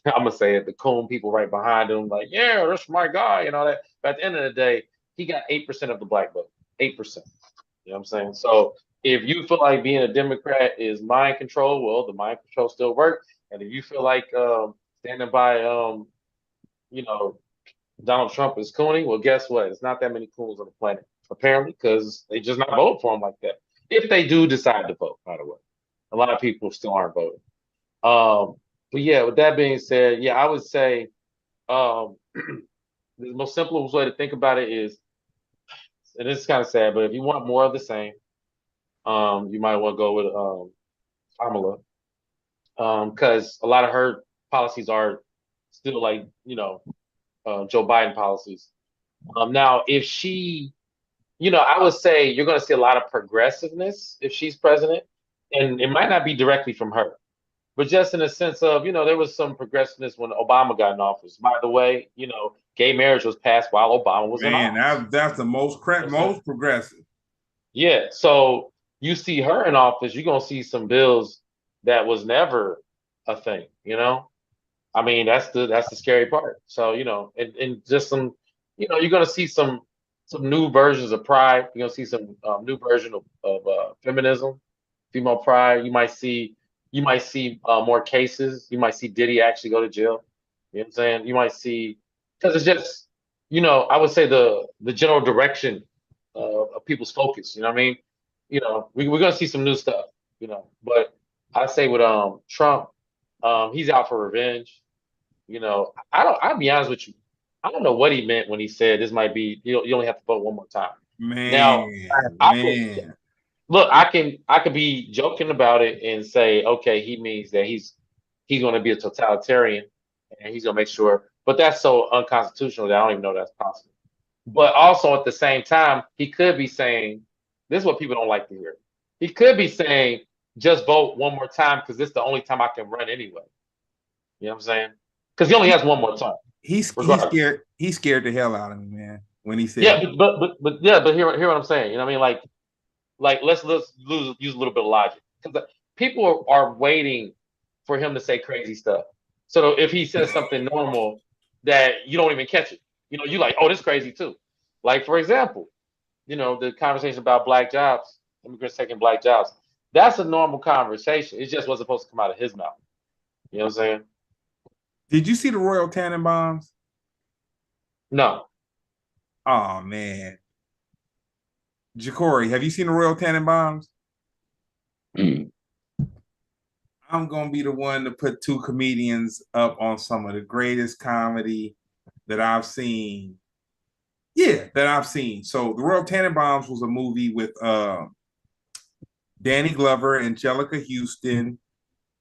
I'm gonna say it, the coon people right behind him, like, yeah, that's my guy and all that. But at the end of the day, he got 8% of the black vote. 8%. You know what I'm saying? So if you feel like being a Democrat is mind control, well, the mind control still works. And if you feel like standing by, you know, Donald Trump is cooning, well, guess what? It's not that many coons on the planet, apparently, because they just not vote for him like that. If they do decide to vote, by the way, a lot of people still aren't voting. But yeah, with that being said, yeah, I would say um, the most simplest way to think about it is, and this is kind of sad, but if you want more of the same, you might want to go with Kamala, because a lot of her policies are still like Joe Biden policies. Now, if she, I would say you're going to see a lot of progressiveness if she's president, and it might not be directly from her, but just in a sense of, there was some progressiveness when Obama got in office. By the way, gay marriage was passed while Obama was in Man, office. that's the most progressive. Yeah, so you see her in office, you're gonna see some bills that was never a thing. I mean, that's the scary part. So, and just some, you're gonna see some new versions of pride. You're gonna see some new version of feminism, female pride. You might see more cases. You might see Diddy actually go to jail. You know what I'm saying? You might see, because it's just, I would say the general direction of people's focus. You know what I mean? We're gonna see some new stuff. But I say with Trump, he's out for revenge. I'll be honest with you. I don't know what he meant when he said this might be you only have to vote one more time. Man, Now, look, I could be joking about it and say, okay, he means that he's going to be a totalitarian and he's going to make sure. But that's so unconstitutional that I don't even know that's possible. But also at the same time, he could be saying, this is what people don't like to hear. He could be saying, just vote one more time because this is the only time I can run anyway. You know what I'm saying? Because he only has one more time. He's scared. He scared the hell out of me, man. When he said, yeah, but hear what I'm saying. You know what I mean? Like let's use a little bit of logic because people are waiting for him to say crazy stuff. So if he says something normal that you don't even catch it, you like, oh, this is crazy too. Like for example, the conversation about black jobs, immigrants taking black jobs. That's a normal conversation. It just wasn't supposed to come out of his mouth. You know what I'm saying? Did you see the Royal Tenenbaums? No. Oh man, JeCorey, have you seen the Royal Tenenbaums? Mm. I'm gonna be the one to put two comedians up on some of the greatest comedy that I've seen. Yeah, that I've seen. So the Royal Tenenbaums was a movie with Danny Glover, Angelica Houston.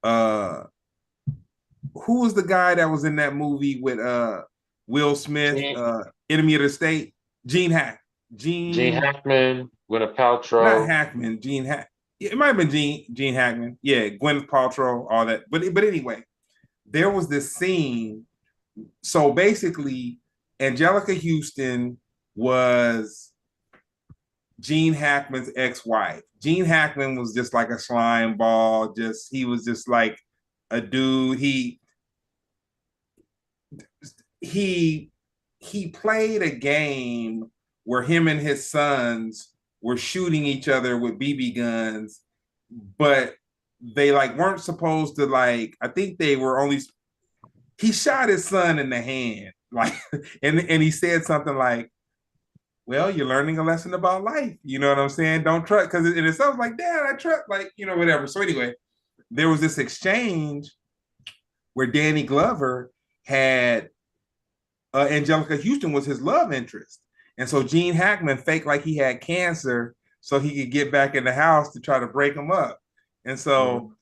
Who was the guy that was in that movie with Will Smith, Enemy of the State? Gene Hackman, Gwyneth Paltrow. Not Hackman, Gene Hack. It might have been Gene Hackman. Yeah, Gwyneth Paltrow, all that. But anyway, there was this scene. So basically, Angelica Houston was Gene Hackman's ex-wife. Gene Hackman was just like a slime ball. He was just like a dude. He played a game where him and his sons were shooting each other with BB guns, but they weren't supposed to I think they were only. He shot his son in the hand, and he said something like, well, you're learning a lesson about life. You know what I'm saying? Don't trust, because it sounds like, Dad, I trust, whatever. So anyway, there was this exchange where Danny Glover had Angelica Houston was his love interest. And so Gene Hackman faked like he had cancer so he could get back in the house to try to break him up. And so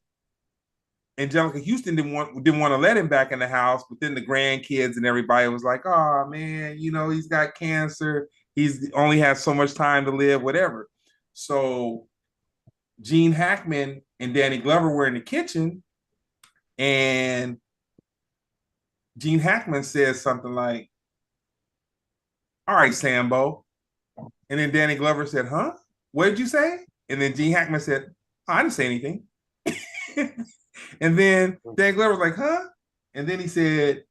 Angelica Houston didn't want to let him back in the house, but then the grandkids and everybody was like, oh man, he's got cancer. He's only has so much time to live, whatever. So Gene Hackman and Danny Glover were in the kitchen, and Gene Hackman says something like, all right, Sambo. And then Danny Glover said, huh? What did you say? And then Gene Hackman said, oh, I didn't say anything. And then Danny Glover was like, huh? And then he said,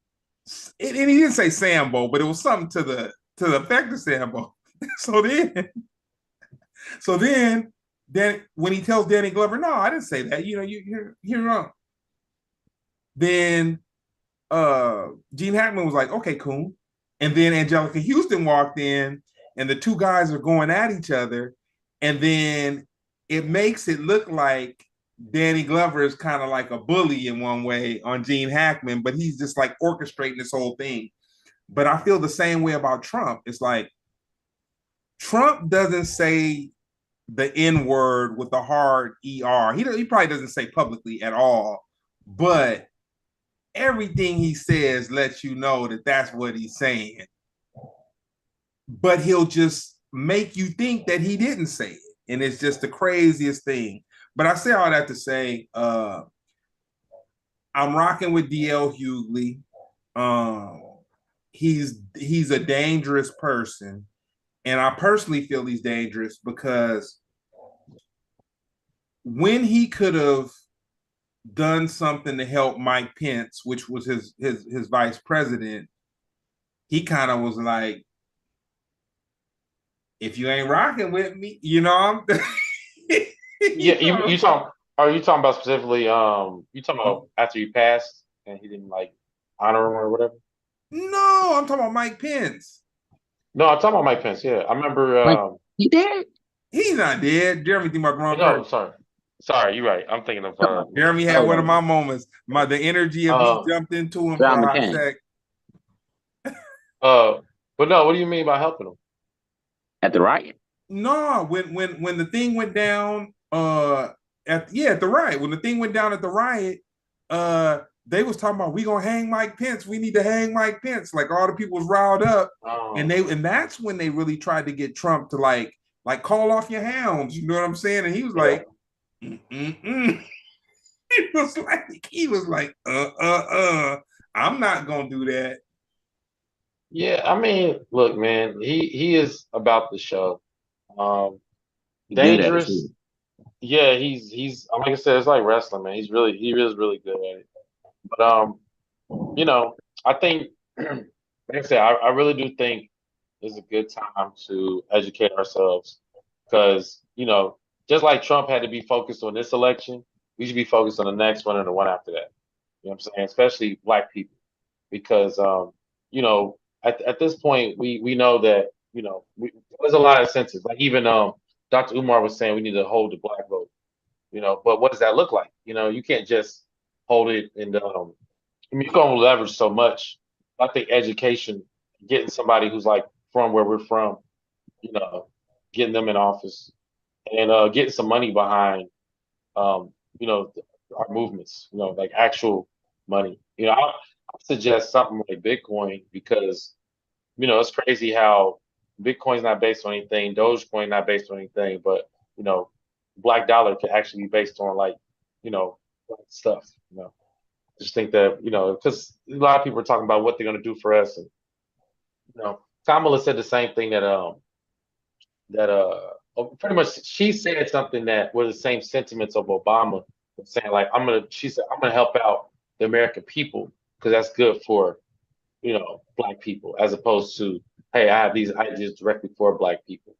and he didn't say Sambo, but it was something to the effect of Sambo. So then when he tells Danny Glover, no, I didn't say that. You're wrong. Then Gene Hackman was like, okay, cool. And then Angelica Houston walked in, and the two guys are going at each other. And then it makes it look like Danny Glover is kind of like a bully in one way on Gene Hackman, but he's just orchestrating this whole thing. But I feel the same way about Trump. It's like Trump doesn't say the N-word with the hard ER. He probably doesn't say publicly at all, but everything he says lets you know that that's what he's saying. But he'll just make you think that he didn't say it. And it's just the craziest thing. But I say all that to say, I'm rocking with DL Hughley. He's a dangerous person. And I personally feel he's dangerous because when he could have done something to help Mike Pence, which was his vice president, he kind of was like, if you ain't rocking with me, you know, I'm Yeah, you talking? Are you talking about specifically? You talking about after you passed and he didn't like honor him or whatever? No, I'm talking about Mike Pence. No, I'm talking about Mike Pence. Yeah, I remember. Like, he dead? He's not dead. Jeremy think about the wrong No, person. sorry, you're right. I'm thinking of. Jeremy had one of my moments. The energy of me jumped into him for John a hot McCain. sec. But no, what do you mean by helping him? At the riot? No, when the thing went down, at the riot, when the thing went down at the riot, they was talking about we gonna hang Mike Pence. We need to hang Mike Pence. Like all the people was riled up, and that's when they really tried to get Trump to like call off your hounds. You know what I'm saying? And he was like, he was like, I'm not gonna do that. Yeah, I mean, look, man, he is about the show. Dangerous. Yeah, he's like I said, it's like wrestling, man. He is really good at it. But you know, I think like I said, I really do think it's a good time to educate ourselves because, you know, just like Trump had to be focused on this election, we should be focused on the next one and the one after that. You know what I'm saying? Especially black people. Because you know, at this point we know that, you know, there's a lot of incentives. Like even Dr. Umar was saying we need to hold the black vote, you know, but what does that look like? You know, you can't just hold it and I mean, you can only leverage so much. I think education, getting somebody who's like from where we're from, you know, getting them in office and getting some money behind, you know, our movements, you know, like actual money. You know, I suggest something like Bitcoin because, you know, it's crazy how Bitcoin's not based on anything, Dogecoin not based on anything, but, you know, black dollar could actually be based on like, you know, stuff, you know. I just think that, you know, because a lot of people are talking about what they're going to do for us. And, you know, Kamala said the same thing that pretty much she said something that was the same sentiments of Obama, saying like she said I'm gonna help out the American people because that's good for, you know, black people as opposed to, hey, I have these ideas directly for black people.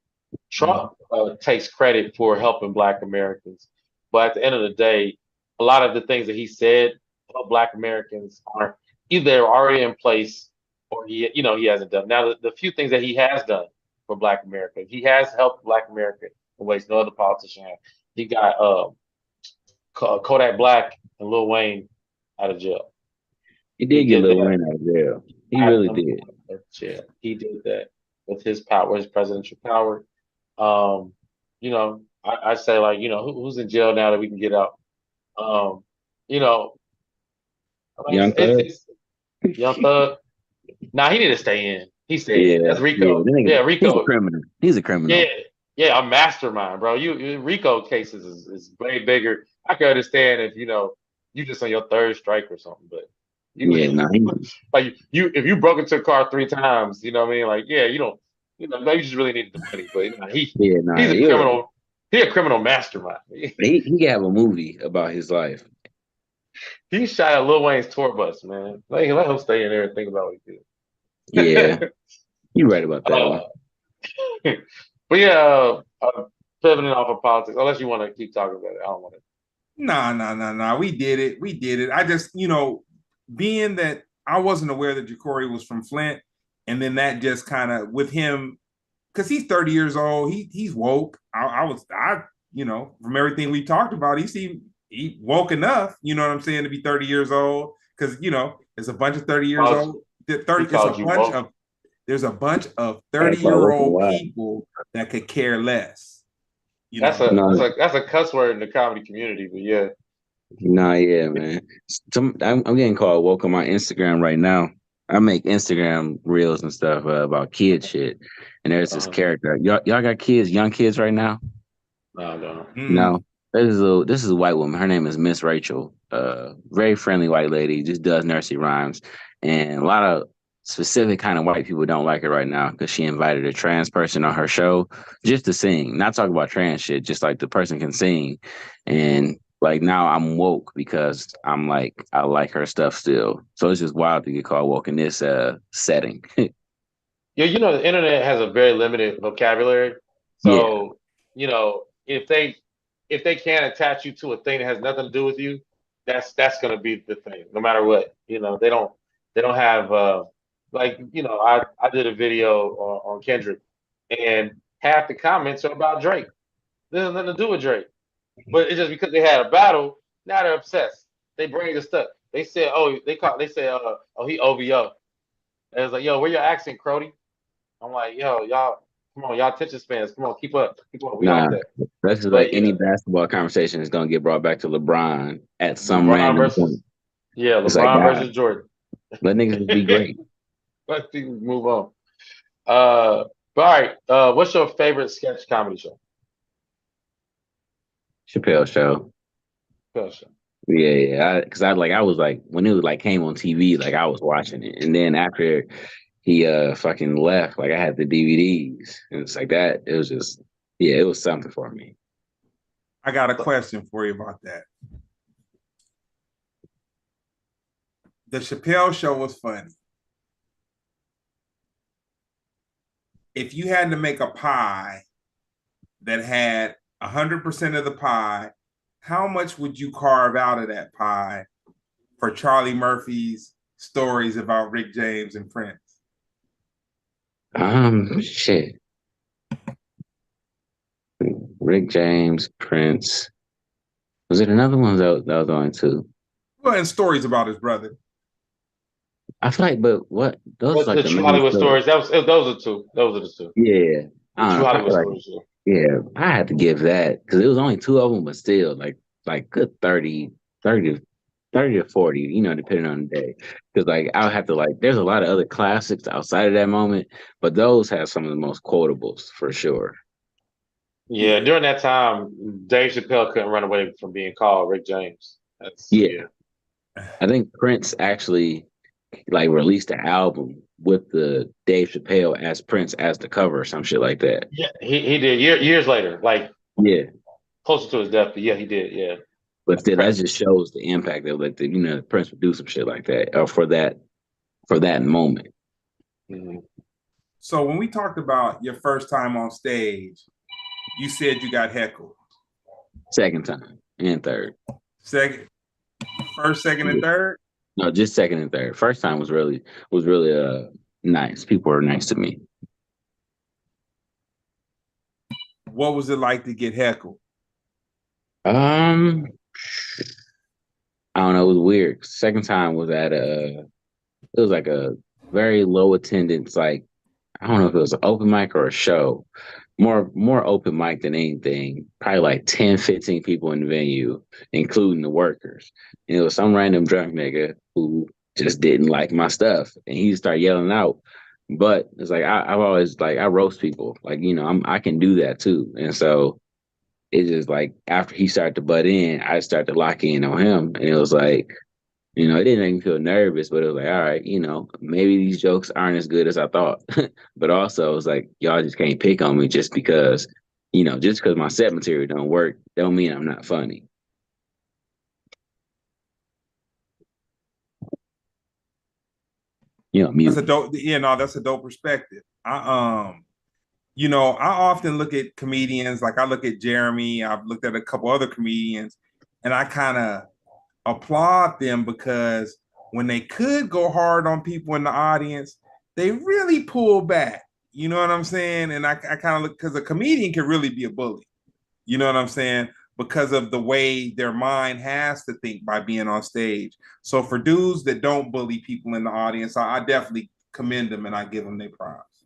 Trump takes credit for helping black Americans, but at the end of the day, a lot of the things that he said about black Americans are either already in place or he hasn't done. Now, the few things that he has done for black America, he has helped black America in ways no other politician has. He got Kodak Black and Lil Wayne out of jail. He did get Lil Wayne out of jail. He really did. Jail. He did that with his power, his presidential power. You know, I say like, you know, who's in jail now that we can get out? You know, Young Thug. Young Thug. Nah, he need to stay in. He stayed. That's Rico. Yeah, Rico. He's a criminal. He's a criminal. Yeah, a mastermind, bro. You Rico cases is way bigger. I can understand if, you know, you just on your third strike or something, but like if you broke into a car 3 times, you know what I mean? Like, yeah, you don't, you know, maybe you just really needed the money, but you know, he's a criminal. He's a criminal mastermind. He can have a movie about his life. He shot at Lil Wayne's tour bus, man. Let him stay in there and think about what he did. Yeah, you're right about that one. But yeah, pivoting off of politics, unless you want to keep talking about it, I don't want to. Nah. We did it. I just, you know, being that I wasn't aware that JeCorey was from Flint, and then that just kind of with him, because he's 30 years old, he's woke. You know, from everything we talked about, he woke enough, you know what I'm saying, to be 30 years old. Because, you know, there's a bunch of 30 years old. There's a bunch of 30-year-old people that could care less. That's a cuss word in the comedy community, but yeah. Nah, yeah, man. I'm getting called woke on my Instagram right now. I make Instagram reels and stuff about kid shit, and there's this Uh-huh. character. Y'all got kids, young kids right now? No, no. No, this is a white woman. Her name is Miss Rachel. Very friendly white lady. Just does nursery rhymes, and a lot of specific kind of white people don't like her right now because she invited a trans person on her show just to sing, not talk about trans shit. Just like the person can sing, and like now I'm woke because I'm like I like her stuff still. So it's just wild to get called woke in this setting. Yeah, the internet has a very limited vocabulary. Yeah. So, if they can't attach you to a thing that has nothing to do with you, that's gonna be the thing, no matter what. They don't have I did a video on Kendrick, and half the comments are about Drake. This has nothing to do with Drake. But it's just because they had a battle, now they're obsessed. They bring the stuff. They said, oh, he OVO. And it's like, yo, where your accent, Crody? I'm like, yo, y'all, come on, y'all attention spans, come on, keep up, keep up. We off Nah, that. that's just like But any basketball conversation is gonna get brought back to LeBron at some LeBron random point. versus yeah, It's like, LeBron God, versus Jordan. let niggas just be great. Let's move on. But all right. What's your favorite sketch comedy show? Chappelle show. Sketch show. Yeah, yeah. Because I was like when it was like came on TV, like I was watching it, and then after he fucking left, like I had the DVDs, and it's like that. It was just yeah, it was something for me. I got a question for you about that. The Chappelle show was funny. If you had to make a pie that had 100% of the pie, how much would you carve out of that pie for Charlie Murphy's stories about Rick James and Prince? Shit. Rick James, Prince. Was it another one that was on too? Well, and stories about his brother. I feel like, but what? Those are The like the True main Hollywood stories. stories. Those are two. Those are the two. Yeah, The I don't True know. Hollywood Probably like stories. Yeah. yeah. I had to give that because it was only two of them, but still like good 30, 30 to 40. Depending on the day. Because like I would have to like. There's a lot of other classics outside of that moment, but those have some of the most quotables for sure. Yeah, during that time, Dave Chappelle couldn't run away from being called Rick James. That's Yeah, yeah. I think Prince actually like released an album with the Dave Chappelle as Prince as the cover or some shit like that. Yeah, he did years later, like Yeah. closer to his death. But yeah, he did. Yeah, But that's still, that crazy. just shows the impact of like the Prince would do some shit like that for that moment. Mhm. So when we talked about your first time on stage, you said you got heckled. Second time and third. Second, first, second, and Yeah. third. No, just second and third. First time was really nice. People were nice to me. What was it like to get heckled? Um, I don't know. It was weird. Second time was at it was like a very low attendance, like I don't know if it was an open mic or a show. More open mic than anything. Probably like 10, 15 people in the venue, including the workers. And it was some random drunk nigga who just didn't like my stuff. And he started yelling out. But it's like I've always like I roast people. Like, I can do that too. And so it's just like after he started to butt in, I started to lock in on him. And it was like it didn't make me feel nervous, but it was like, all right, maybe these jokes aren't as good as I thought. But also, it was like, y'all just can't pick on me just because my set material don't work, don't mean I'm not funny. That's Mute a me. dope. Yeah, no, that's a dope perspective. I often look at comedians. Like I look at Jeremy. I've looked at a couple other comedians, and I kind of applaud them because when they could go hard on people in the audience, they really pull back. You know what I'm saying? And I kind of look because a comedian can really be a bully. You know what I'm saying? Because of the way their mind has to think by being on stage. So for dudes that don't bully people in the audience, I definitely commend them and I give them their props.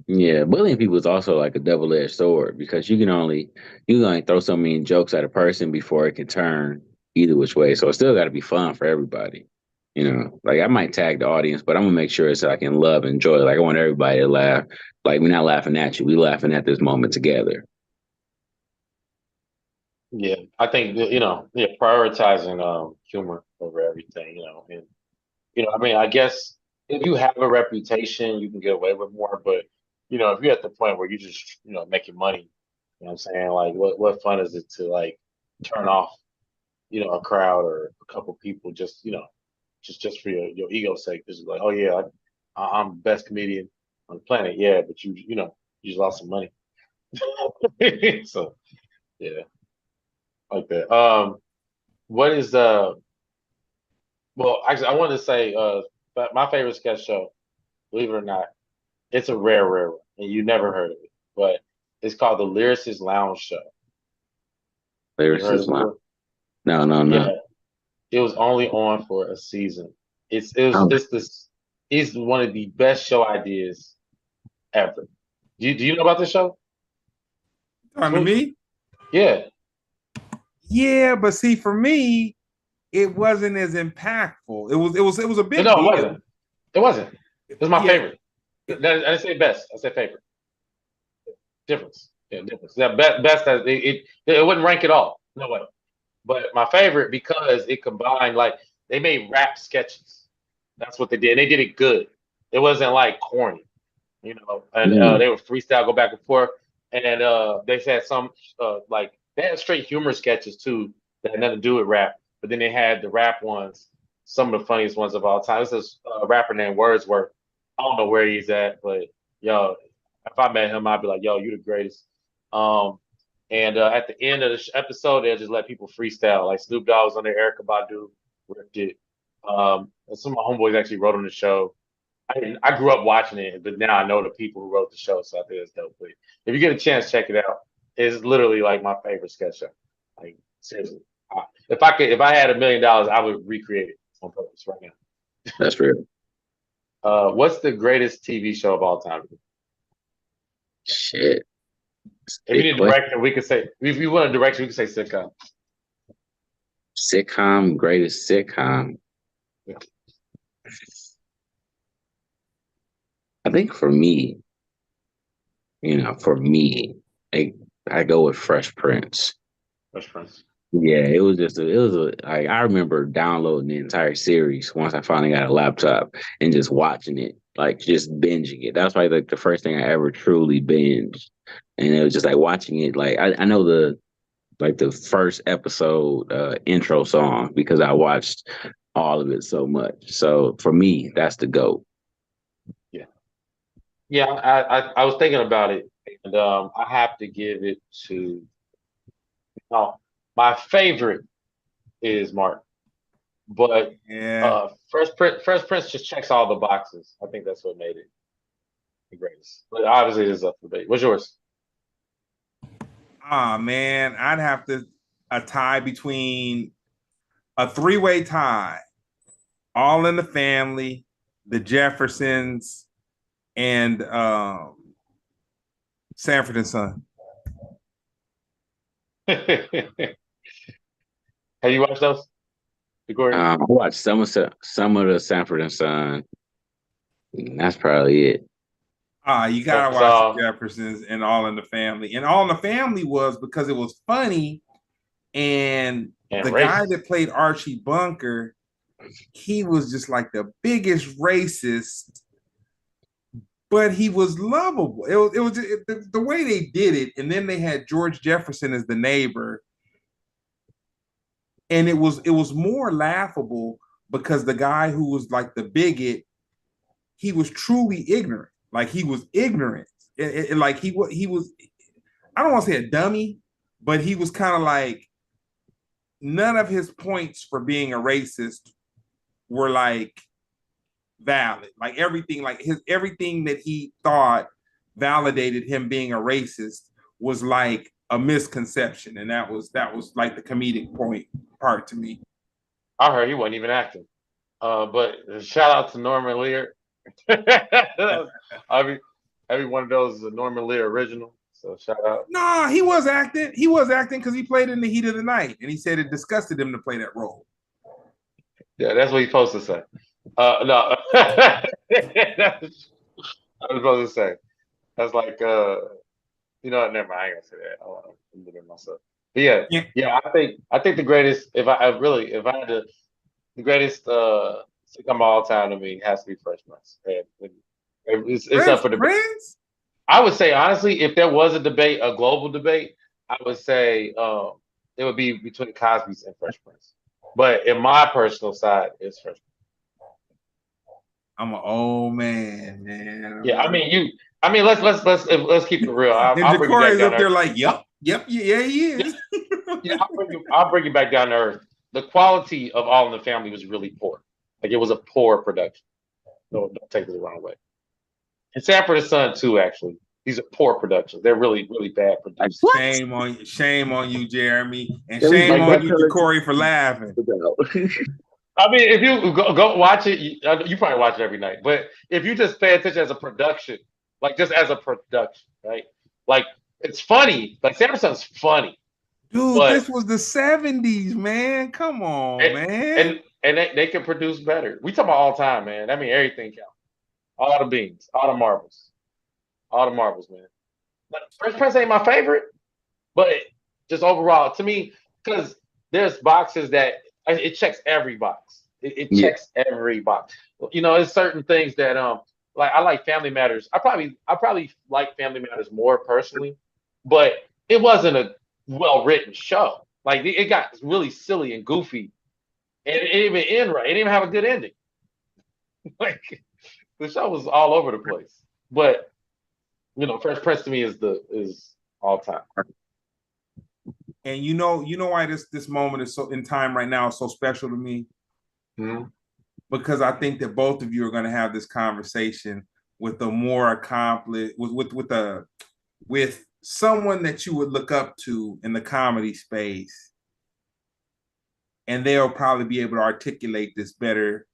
Yeah, bullying people is also like a double-edged sword because you can only throw so many jokes at a person before it can turn either which way. So it's still got to be fun for everybody. You know, like I might tag the audience, but I'm gonna make sure it's like in love, and joy. Like I want everybody to laugh. Like we're not laughing at you, we laughing at this moment together. Yeah, I think prioritizing humor over everything, and I mean, I guess if you have a reputation, you can get away with more. But if you're at the point where you just making money, you know what I'm saying? Like, what fun is it to like turn off a crowd or a couple people just for your ego's sake? Just like, oh yeah, I'm the best comedian on the planet. Yeah, but you just lost some money. So yeah, like that. What is the Well, actually, I wanted to say, but my favorite sketch show, believe it or not, it's a rare one, and you never heard of it, but it's called the Lyricist Lounge Show. You heard Lyricist of it line. before? No, no, no. Yeah, it was only on for a season. Oh, It's one of the best show ideas ever. Do you know about this show? Talking to Swoop? me? Yeah. Yeah, but see, for me, it wasn't as impactful. It was a big No, it deal. wasn't. It wasn't. It was my Yeah, favorite. I didn't say best. I said favorite. Difference. Yeah, difference. Yeah, best as it wouldn't rank at all. No way. But my favorite because it combined like they made rap sketches. That's what they did. They did it good. It wasn't like corny, And mm, they would freestyle, go back and forth, and they had some like they had straight humor sketches too that had nothing to do with rap. But then they had the rap ones, some of the funniest ones of all time. This is a rapper named Wordsworth. I don't know where he's at, but yo, if I met him, I'd be like, yo, you the greatest. Um, and at the end of the episode, they'll just let people freestyle. Like Snoop Dogg was on there, Erica Badu ripped it. And some of my homeboys actually wrote on the show. I grew up watching it, but now I know the people who wrote the show, so I think it's dope. But if you get a chance, check it out. It's literally like my favorite sketch show. Like seriously, if I had $1 million, I would recreate it on purpose right now. that's real. What's the greatest TV show of all time? Shit. It's a If you big need a question. direction, we could say. If you want a direction, we could say sitcom. Sitcom, greatest sitcom. Yeah. I think for me, I go with Fresh Prince. Best friends. Yeah, like I remember downloading the entire series once I finally got a laptop and just watching it, like just binging it. That's probably like the first thing I ever truly binged. And it was just like watching it, like I know the first episode intro song because I watched all of it so much. So for me, that's the GOAT. Yeah, yeah. I was thinking about it, and I have to give it to. Oh, my favorite is Martin. But yeah. Fresh Prince just checks all the boxes. I think that's what made it the greatest. But obviously, it's up for debate. What's yours? Ah, man, I'd have to a tie between a three-way tie, All in the Family, the Jeffersons, and Sanford and Son. Have you watched those, JeCorey? I watched some of the Sanford and Son. And that's probably it. Ah, you gotta That's watch the Jeffersons and All in the Family. And All in the Family was because it was funny, and and the guy racist. that played Archie Bunker, he was just like the biggest racist, but he was lovable. The way they did it, and then they had George Jefferson as the neighbor, and it was more laughable because the guy who was like the bigot, he was truly ignorant. Like he was ignorant, like he was. I don't want to say a dummy, but he was kind of like none of his points for being a racist were like valid. Like everything that he thought validated him being a racist was like a misconception, and that was like the comedic part to me. I heard he wasn't even acting. But shout out to Norman Lear. I mean, every one of those is a Norman Lear original. So shout out. No, he was acting. He was acting because he played in The Heat of the Night, and he said it disgusted him to play that role. Yeah, that's what he's supposed to say. No, that's what I was supposed to say. That's like, never mind. I ain't gonna say that. I'm looking at myself. But yeah. I think the greatest. If I had to, the greatest sitcom of all time to me has to be Fresh Prince. And it's up Fresh for debate. Prince? I would say honestly, if there was a debate, a global debate, I would say it would be between Cosby's and Fresh Prince. But in my personal side, it's Fresh Prince. I'm an old man. Yeah, I mean let's keep it real. And I'll bring you back JeCorey's down up to there earth. like, yeah, he is. Yeah, I'll bring you back down to earth. The quality of All in the Family was really poor. Like it was a poor production. No, don't take it the wrong way. And Sanford and Son too, actually. These are poor productions. They're really, really bad productions. Shame on you, Jeremy, and shame on you, JeCorey, for laughing. I mean, if you go watch it, you probably watch it every night. But if you just pay attention as a production, like just as a production, right? Like it's funny. Like Sanford and Son's funny. Dude, this was the 70s, man. Come on, man. And they can produce better. We talk about all time, man. I mean, everything counts. All the beans, all the marbles, man. Like, Fresh Prince ain't my favorite, but just overall, to me, because there's boxes that it checks every box. It checks every box. There's certain things that like I like Family Matters. I probably like Family Matters more personally, but it wasn't a well written show. Like it got really silly and goofy, and it didn't even end right. It didn't even have a good ending. Like the show was all over the place. But Fresh Prince to me is all time. And you know why this moment is so in time right now is so special to me? Mm-hmm. Because I think that both of you are going to have this conversation with a more accomplished with someone that you would look up to in the comedy space, and they'll probably be able to articulate this better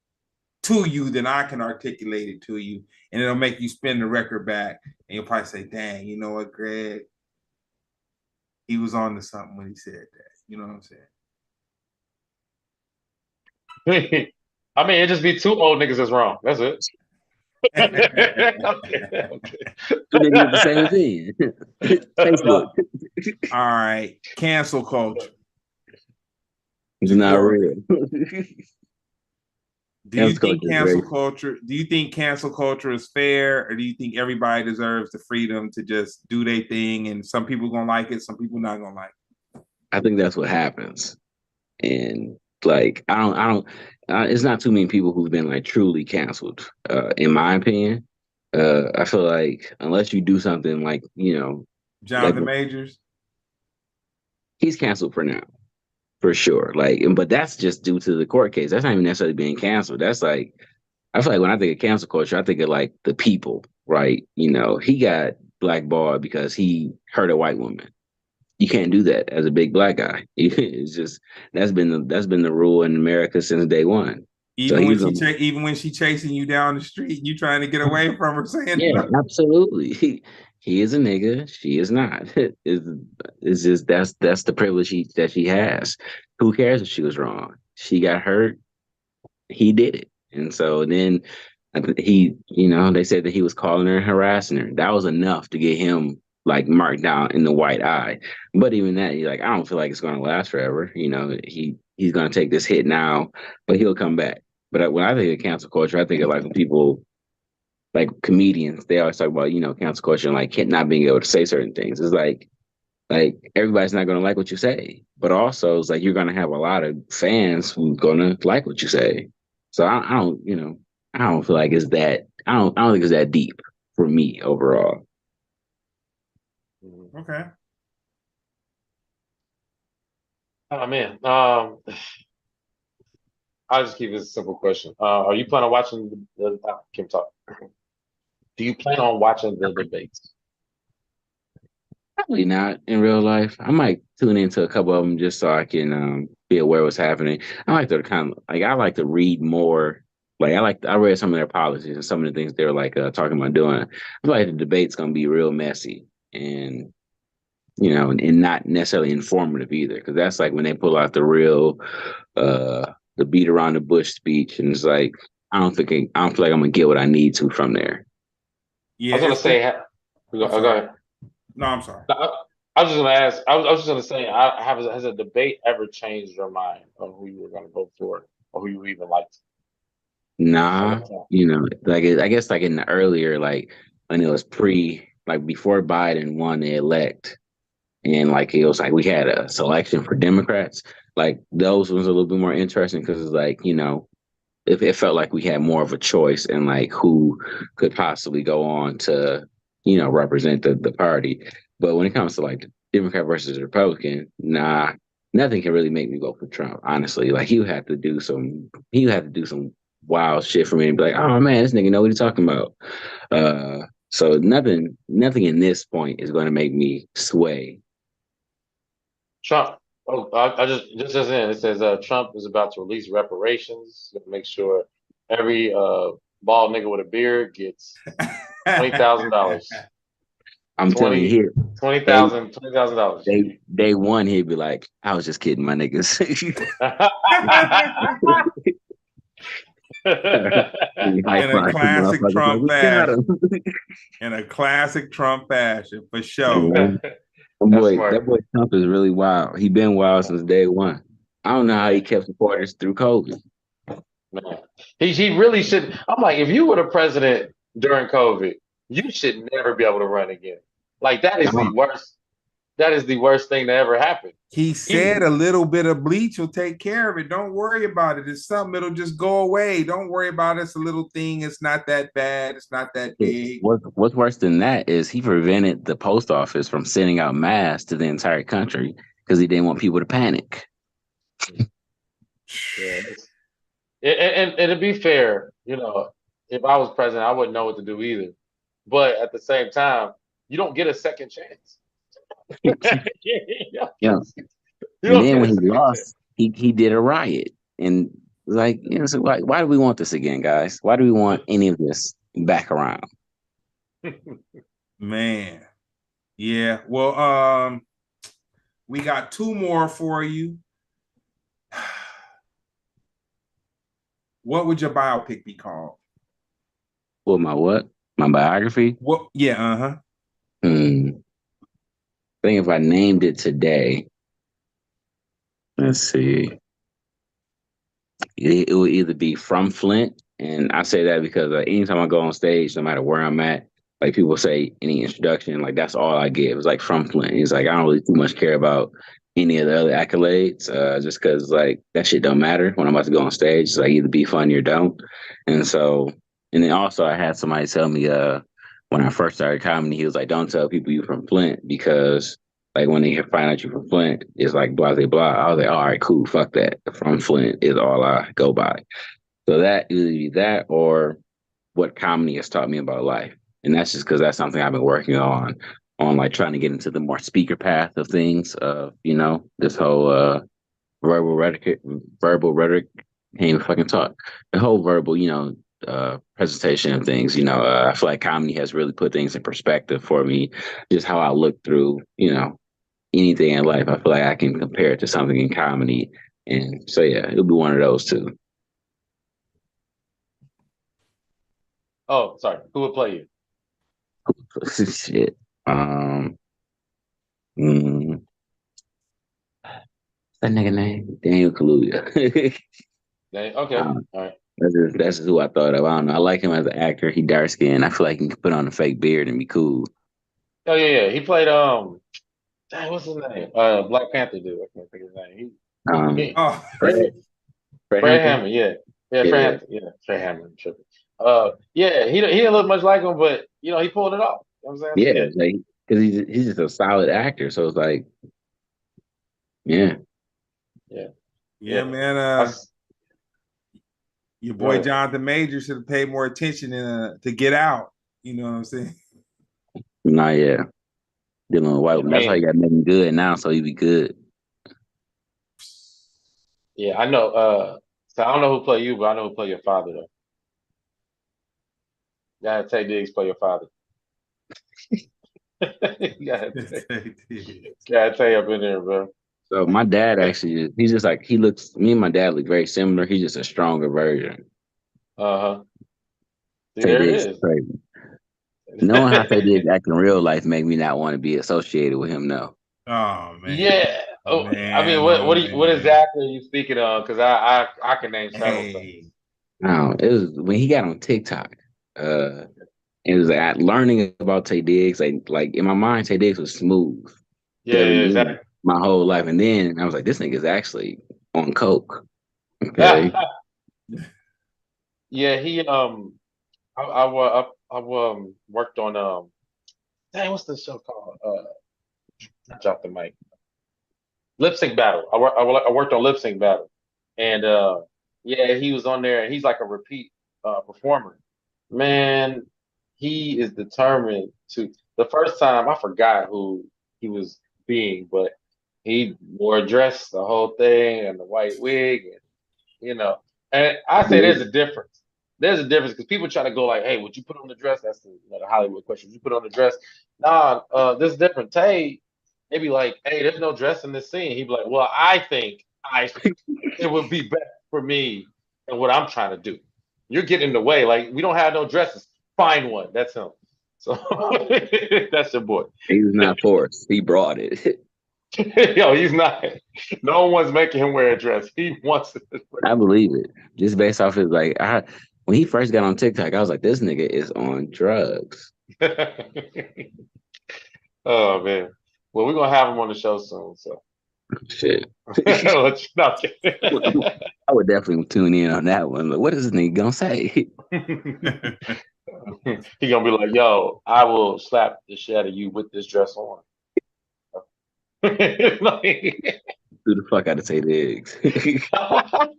to you than I can articulate it to you, and it'll make you spin the record back, and you'll probably say, "Dang, you know what, Greg? He was on to something when he said that." You know what I'm saying? I mean, it just be two old niggas that's wrong. That's it. Okay. They do the same thing. Facebook. All right, cancel culture. It's not real. Do you think cancel culture is fair, or do you think everybody deserves the freedom to just do their thing, and some people gonna like it, some people not gonna like it? I think that's what happens, and like I don't. It's not too many people who've been like truly canceled, in my opinion. I feel like unless you do something like Jonathan Majors, he's canceled for now. For sure. But that's just due to the court case. That's not even necessarily being canceled. That's like, I feel like when I think of cancel culture, I think of like the people, right? He got blackballed because he hurt a white woman. You can't do that as a big black guy. It's just, that's been the rule in America since day one. Even when she chasing you down the street, you trying to get away from her saying, yeah, no. Absolutely. He is a nigga. She is not. It's just that's the privilege that she has. Who cares if she was wrong? She got hurt. He did it, and so then they said that he was calling her and harassing her. That was enough to get him like marked down in the white eye. But even that, I don't feel like it's going to last forever. He's going to take this hit now, but he'll come back. But when I think of cancel culture, I think of like when people. Like comedians, they always talk about, cancel culture and like not being able to say certain things. It's like everybody's not going to like what you say, but also it's like you're going to have a lot of fans who's going to like what you say. So I don't feel like it's that. I don't think it's that deep for me overall. Okay. Oh man. I'll just keep it a simple question. Are you planning on watching the Kim talk? Do you plan on watching the debates? Probably not in real life. I might tune into a couple of them just so I can be aware of what's happening. I like to read more. I read some of their policies and some of the things they were talking about doing. I feel like the debate's gonna be real messy, and and not necessarily informative either. Because that's like when they pull out the real, the beat around the bush speech, and it's like I don't feel like I'm gonna get what I need to from there. I was gonna say, go ahead. No, I'm sorry. I was just gonna ask. I was just gonna say, has a debate ever changed your mind on who you were gonna vote for or who you even liked? Nah, like I guess like in the earlier, like when it was like before Biden won the elect, and like it was like we had a selection for Democrats. Like those ones a little bit more interesting because it's like it felt like we had more of a choice and like who could possibly go on to represent the party. But when it comes to like the Democrat versus the Republican, nah, nothing can really make me vote for Trump. Honestly, like he would have to do some wild shit for me to be like, oh man, this nigga know what he's talking about. So nothing in this point is going to make me sway. Trump. Oh, I just in. It says Trump is about to release reparations to make sure every bald nigga with a beard gets $20,000. I'm telling you here, $20,000. Day one, he'd be like, I was just kidding, my niggas. In a classic Trump fashion. In a classic Trump fashion, for sure. That boy Trump is really wild. He been wild since day one. I don't know how he kept supporters through COVID. Man, he really should. I'm like, if you were the president during COVID, you should never be able to run again. Like that is the worst. That is the worst thing that ever happened. He said a little bit of bleach will take care of it. Don't worry about it. It's something, it'll just go away. Don't worry about it. It's a little thing. It's not that bad. It's not that big. What's worse than that is he prevented the post office from sending out masks to the entire country because he didn't want people to panic. Yeah. And to be fair, if I was president, I wouldn't know what to do either. But at the same time, you don't get a second chance. Yeah. And then when he lost, he did a riot. And like, so why do we want this again, guys? Why do we want any of this back around? Man. Yeah. Well, we got two more for you. What would your biopic be called? Well, my what? My biography? What? Yeah, I think if I named it today, let's see, it would either be From Flint, and I say that because anytime I go on stage, no matter where I'm at, like people say any introduction, like that's all I give. It's like From Flint. It's like I don't really too much care about any of the other accolades, just because like that shit don't matter when I'm about to go on stage. It's like either be funny or don't. And then also I had somebody tell me when I first started comedy, he was like, don't tell people you from Flint because like when they find out you from Flint, it's like blah blah blah. I was like, all right, cool, fuck that. From Flint is all I go by. So that either be that or what comedy has taught me about life. And that's just because that's something I've been working on like trying to get into the more speaker path of things. This whole verbal rhetoric, can't even fucking talk. The whole verbal, presentation of things. I feel like comedy has really put things in perspective for me, just how I look through, anything in life. I feel like I can compare it to something in comedy. And so, yeah, it'll be one of those two. Oh, sorry. Who would play you? Shit. That nigga name? Daniel Kaluuya. Okay. All right. That's who I thought of. I don't know. I like him as an actor. He dark skinned. I feel like he can put on a fake beard and be cool. Oh yeah. He played dang, what's his name? Black Panther dude. I can't think of his name. Fred Hammond, yeah. Yeah, Fred Hammond. Yeah, Fred Hammond. Yeah, he didn't look much like him, but he pulled it off. You know what I'm saying? Yeah, like because he's just a solid actor. So it's like, yeah. Yeah, man. Your boy Jonathan Major should have paid more attention to Get Out. You know what I'm saying? Nah, yeah. Dealing with white women. That's how you got to make him good now, so he be good. Yeah, I know. So I don't know who play you, but I know who play your father though. Yeah, Tay Diggs play your father. You gotta stay up in there, bro. So my dad actually, he's just like me and my dad look very similar. He's just a stronger version. Uh-huh. See, Tay there it Diggs is is. crazy. Knowing how Tay Diggs act in real life make me not want to be associated with him. No. Oh man, Yeah. Oh, I mean, man, oh what man. exactly are you speaking of? Because I can name several Hey, things. No, it was when he got on TikTok. Uh, it was like learning about Tay Diggs. Like in my mind, Tay Diggs was smooth, Yeah, Debbie yeah, Lee exactly. my whole life, and then I was like, this nigga's actually on coke. Okay, Yeah, he worked on dang, what's the show called? I dropped the mic. Lip Sync Battle. I worked on Lip Sync Battle, and yeah, he was on there, and he's like a repeat performer. Man, he is determined to. The first time I forgot who he was being, but he wore a dress, the whole thing, and the white wig, and you know. And I I say believe there's a difference. There's a difference because people try to go like, "Hey, would you put on the dress?" That's the Hollywood question. Would you put on the dress? Nah, this is different. Tay, they be like, "Hey, there's no dress in this scene." He'd be like, "Well, I think it would be better for me and what I'm trying to do. You're getting in the way. Like we don't have no dresses. Find one." That's him. So that's your boy. he was not forced. He brought it. Yo, he's not. No one's making him wear a dress. He wants it. I believe it. Just based off his when he first got on TikTok, I was like, this nigga is on drugs. Oh man. Well, we're gonna have him on the show soon. So Shit. let you know. I would definitely tune in on that one. Like, what is this nigga gonna say? He gonna be like, "Yo, I will slap the shit out of you with this dress on." Like- Who the fuck out of say Diggs? all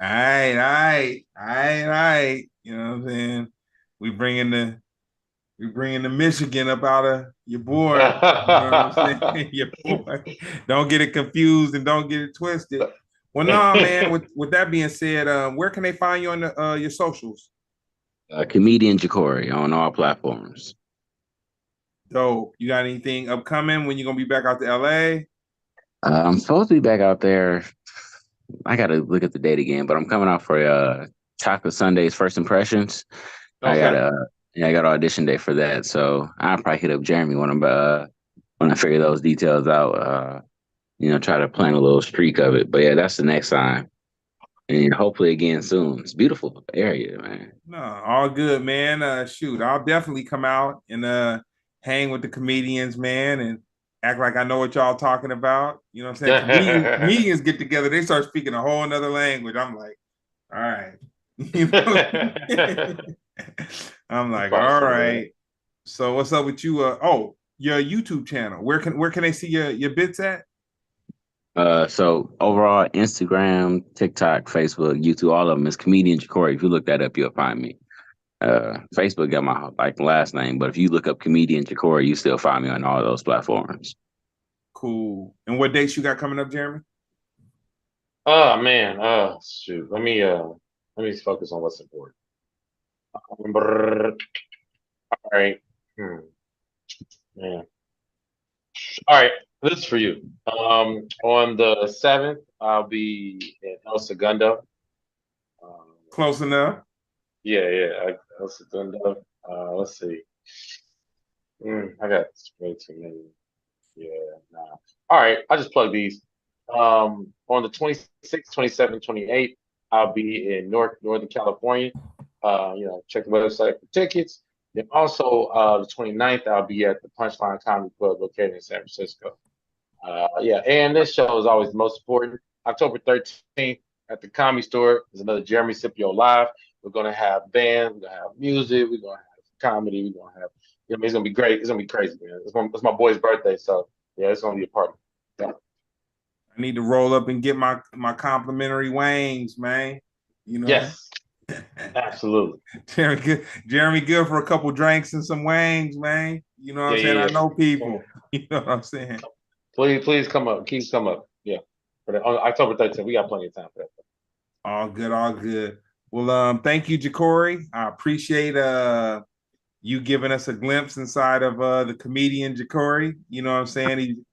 right. You know what I'm saying? We bringing the Michigan up out of your boy. You know what I'm saying? Your boy. Don't get it confused and don't get it twisted. Well, nah, man. With that being said, where can they find you on your socials? Comedian JeCorey on all platforms. Dope. You got anything upcoming when you're gonna be back out to LA? I'm supposed to be back out there. I gotta look at the date again, but I'm coming out for Chocolate Sunday's First Impressions. I got Okay. I got an audition day for that, so I'll probably hit up Jeremy when I figure those details out. Try to plan a little streak of it. But yeah, that's the next time, and hopefully again soon. It's a beautiful area, man. No, all good, man. Shoot, I'll definitely come out and hang with the comedians, man, and act like I know what y'all talking about. You know what I'm saying? Comedians get together, they start speaking a whole another language. I'm like, all right. You know? I'm like, all Possible, man. right. So what's up with you? Your YouTube channel. Where can they see your bits at? So overall, Instagram, TikTok, Facebook, YouTube, all of them is comedian JeCorey. If you look that up, you'll find me. Facebook got my last name, but if you look up comedian JeCorey, you still find me on all those platforms. Cool. And what dates you got coming up, Jeremy? Oh man. Oh shoot. Let me focus on what's important. All right. Man. All right. This is for you. On the 7th, I'll be in El Segundo. Um, Close enough. yeah, yeah. El Segundo. Let's see. I got way too many. Yeah, nah. All right, I just plug these. On the 26th, 27th, 28th, I'll be in Northern California. Check the website for tickets. Then also the 29th, I'll be at the Punchline Comedy Club located in San Francisco. Yeah, and this show is always the most important. October 13th at the Comedy Store is another Jeremy Scipio Live. We're gonna have bands, we're gonna have music, we're gonna have comedy, we're gonna have, it's gonna be great. It's gonna be crazy, man. It's my boy's birthday, so yeah, it's gonna be a party. Yeah. I need to roll up and get my complimentary wings, man. You know, Yes, absolutely. Jeremy good for a couple drinks and some wings, man. You know what Yeah, I'm saying? yeah, I yeah. know Come on. people. You know what I'm saying? Please come up. Please come up. Yeah. On October 13th, we got plenty of time for that. All good, all good. Well, thank you, JeCorey. I appreciate you giving us a glimpse inside of the comedian JeCorey. You know what I'm saying?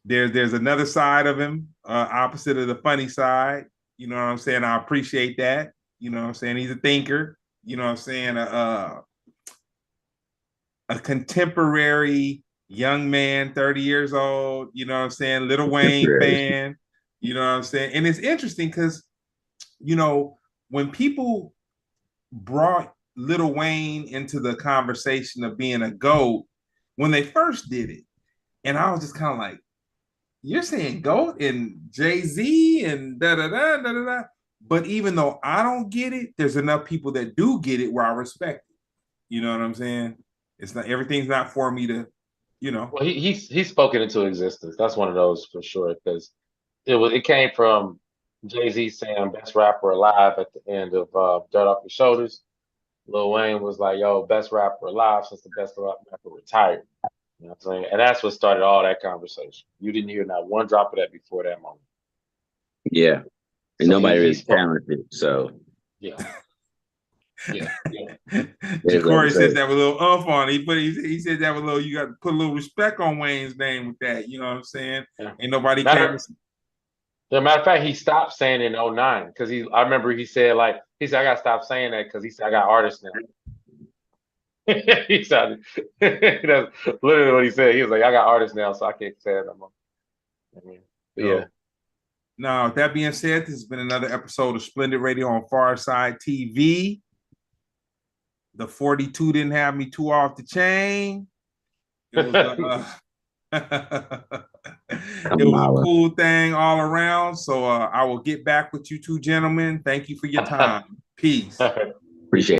There's another side of him, opposite of the funny side. You know what I'm saying? I appreciate that. You know what I'm saying? He's a thinker. You know what I'm saying? A contemporary young man, 30 years old. You know what I'm saying? Lil Wayne fan. You know what I'm saying? And it's interesting because, you know, when people brought Lil Wayne into the conversation of being a GOAT, when they first did it, and I was just kind of like, you're saying GOAT and Jay-Z and da da da da da da. But even though I don't get it, there's enough people that do get it where I respect it. You know what I'm saying? It's not everything's not for me to, you know. Well, he's spoken into existence. That's one of those for sure because it came from Jay-Z saying best rapper alive at the end of Dirt Off Your Shoulders. Lil Wayne was like, yo, best rapper alive since the best rapper retired. You know what I'm saying? And that's what started all that conversation. You didn't hear not one drop of that before that moment. Yeah. And So nobody he's is talented. So yeah. Yeah. JeCorey said that with a little on it. He said that with a little, you got to put a little respect on Wayne's name with that. You know what I'm saying? Yeah. Ain't nobody As a matter of fact, he stopped saying it in 09 because I remember he said I gotta stop saying that because he said I got artists now. He said that's literally what he said. He was like, I got artists now, so I can't say it no more. I mean, yeah. Now, with that being said, this has been another episode of Splendid Radio on Pharcyde TV. The 42 didn't have me too off the chain. It was, it was a cool thing all around. So I will get back with you two gentlemen. Thank you for your time. Peace. Appreciate it.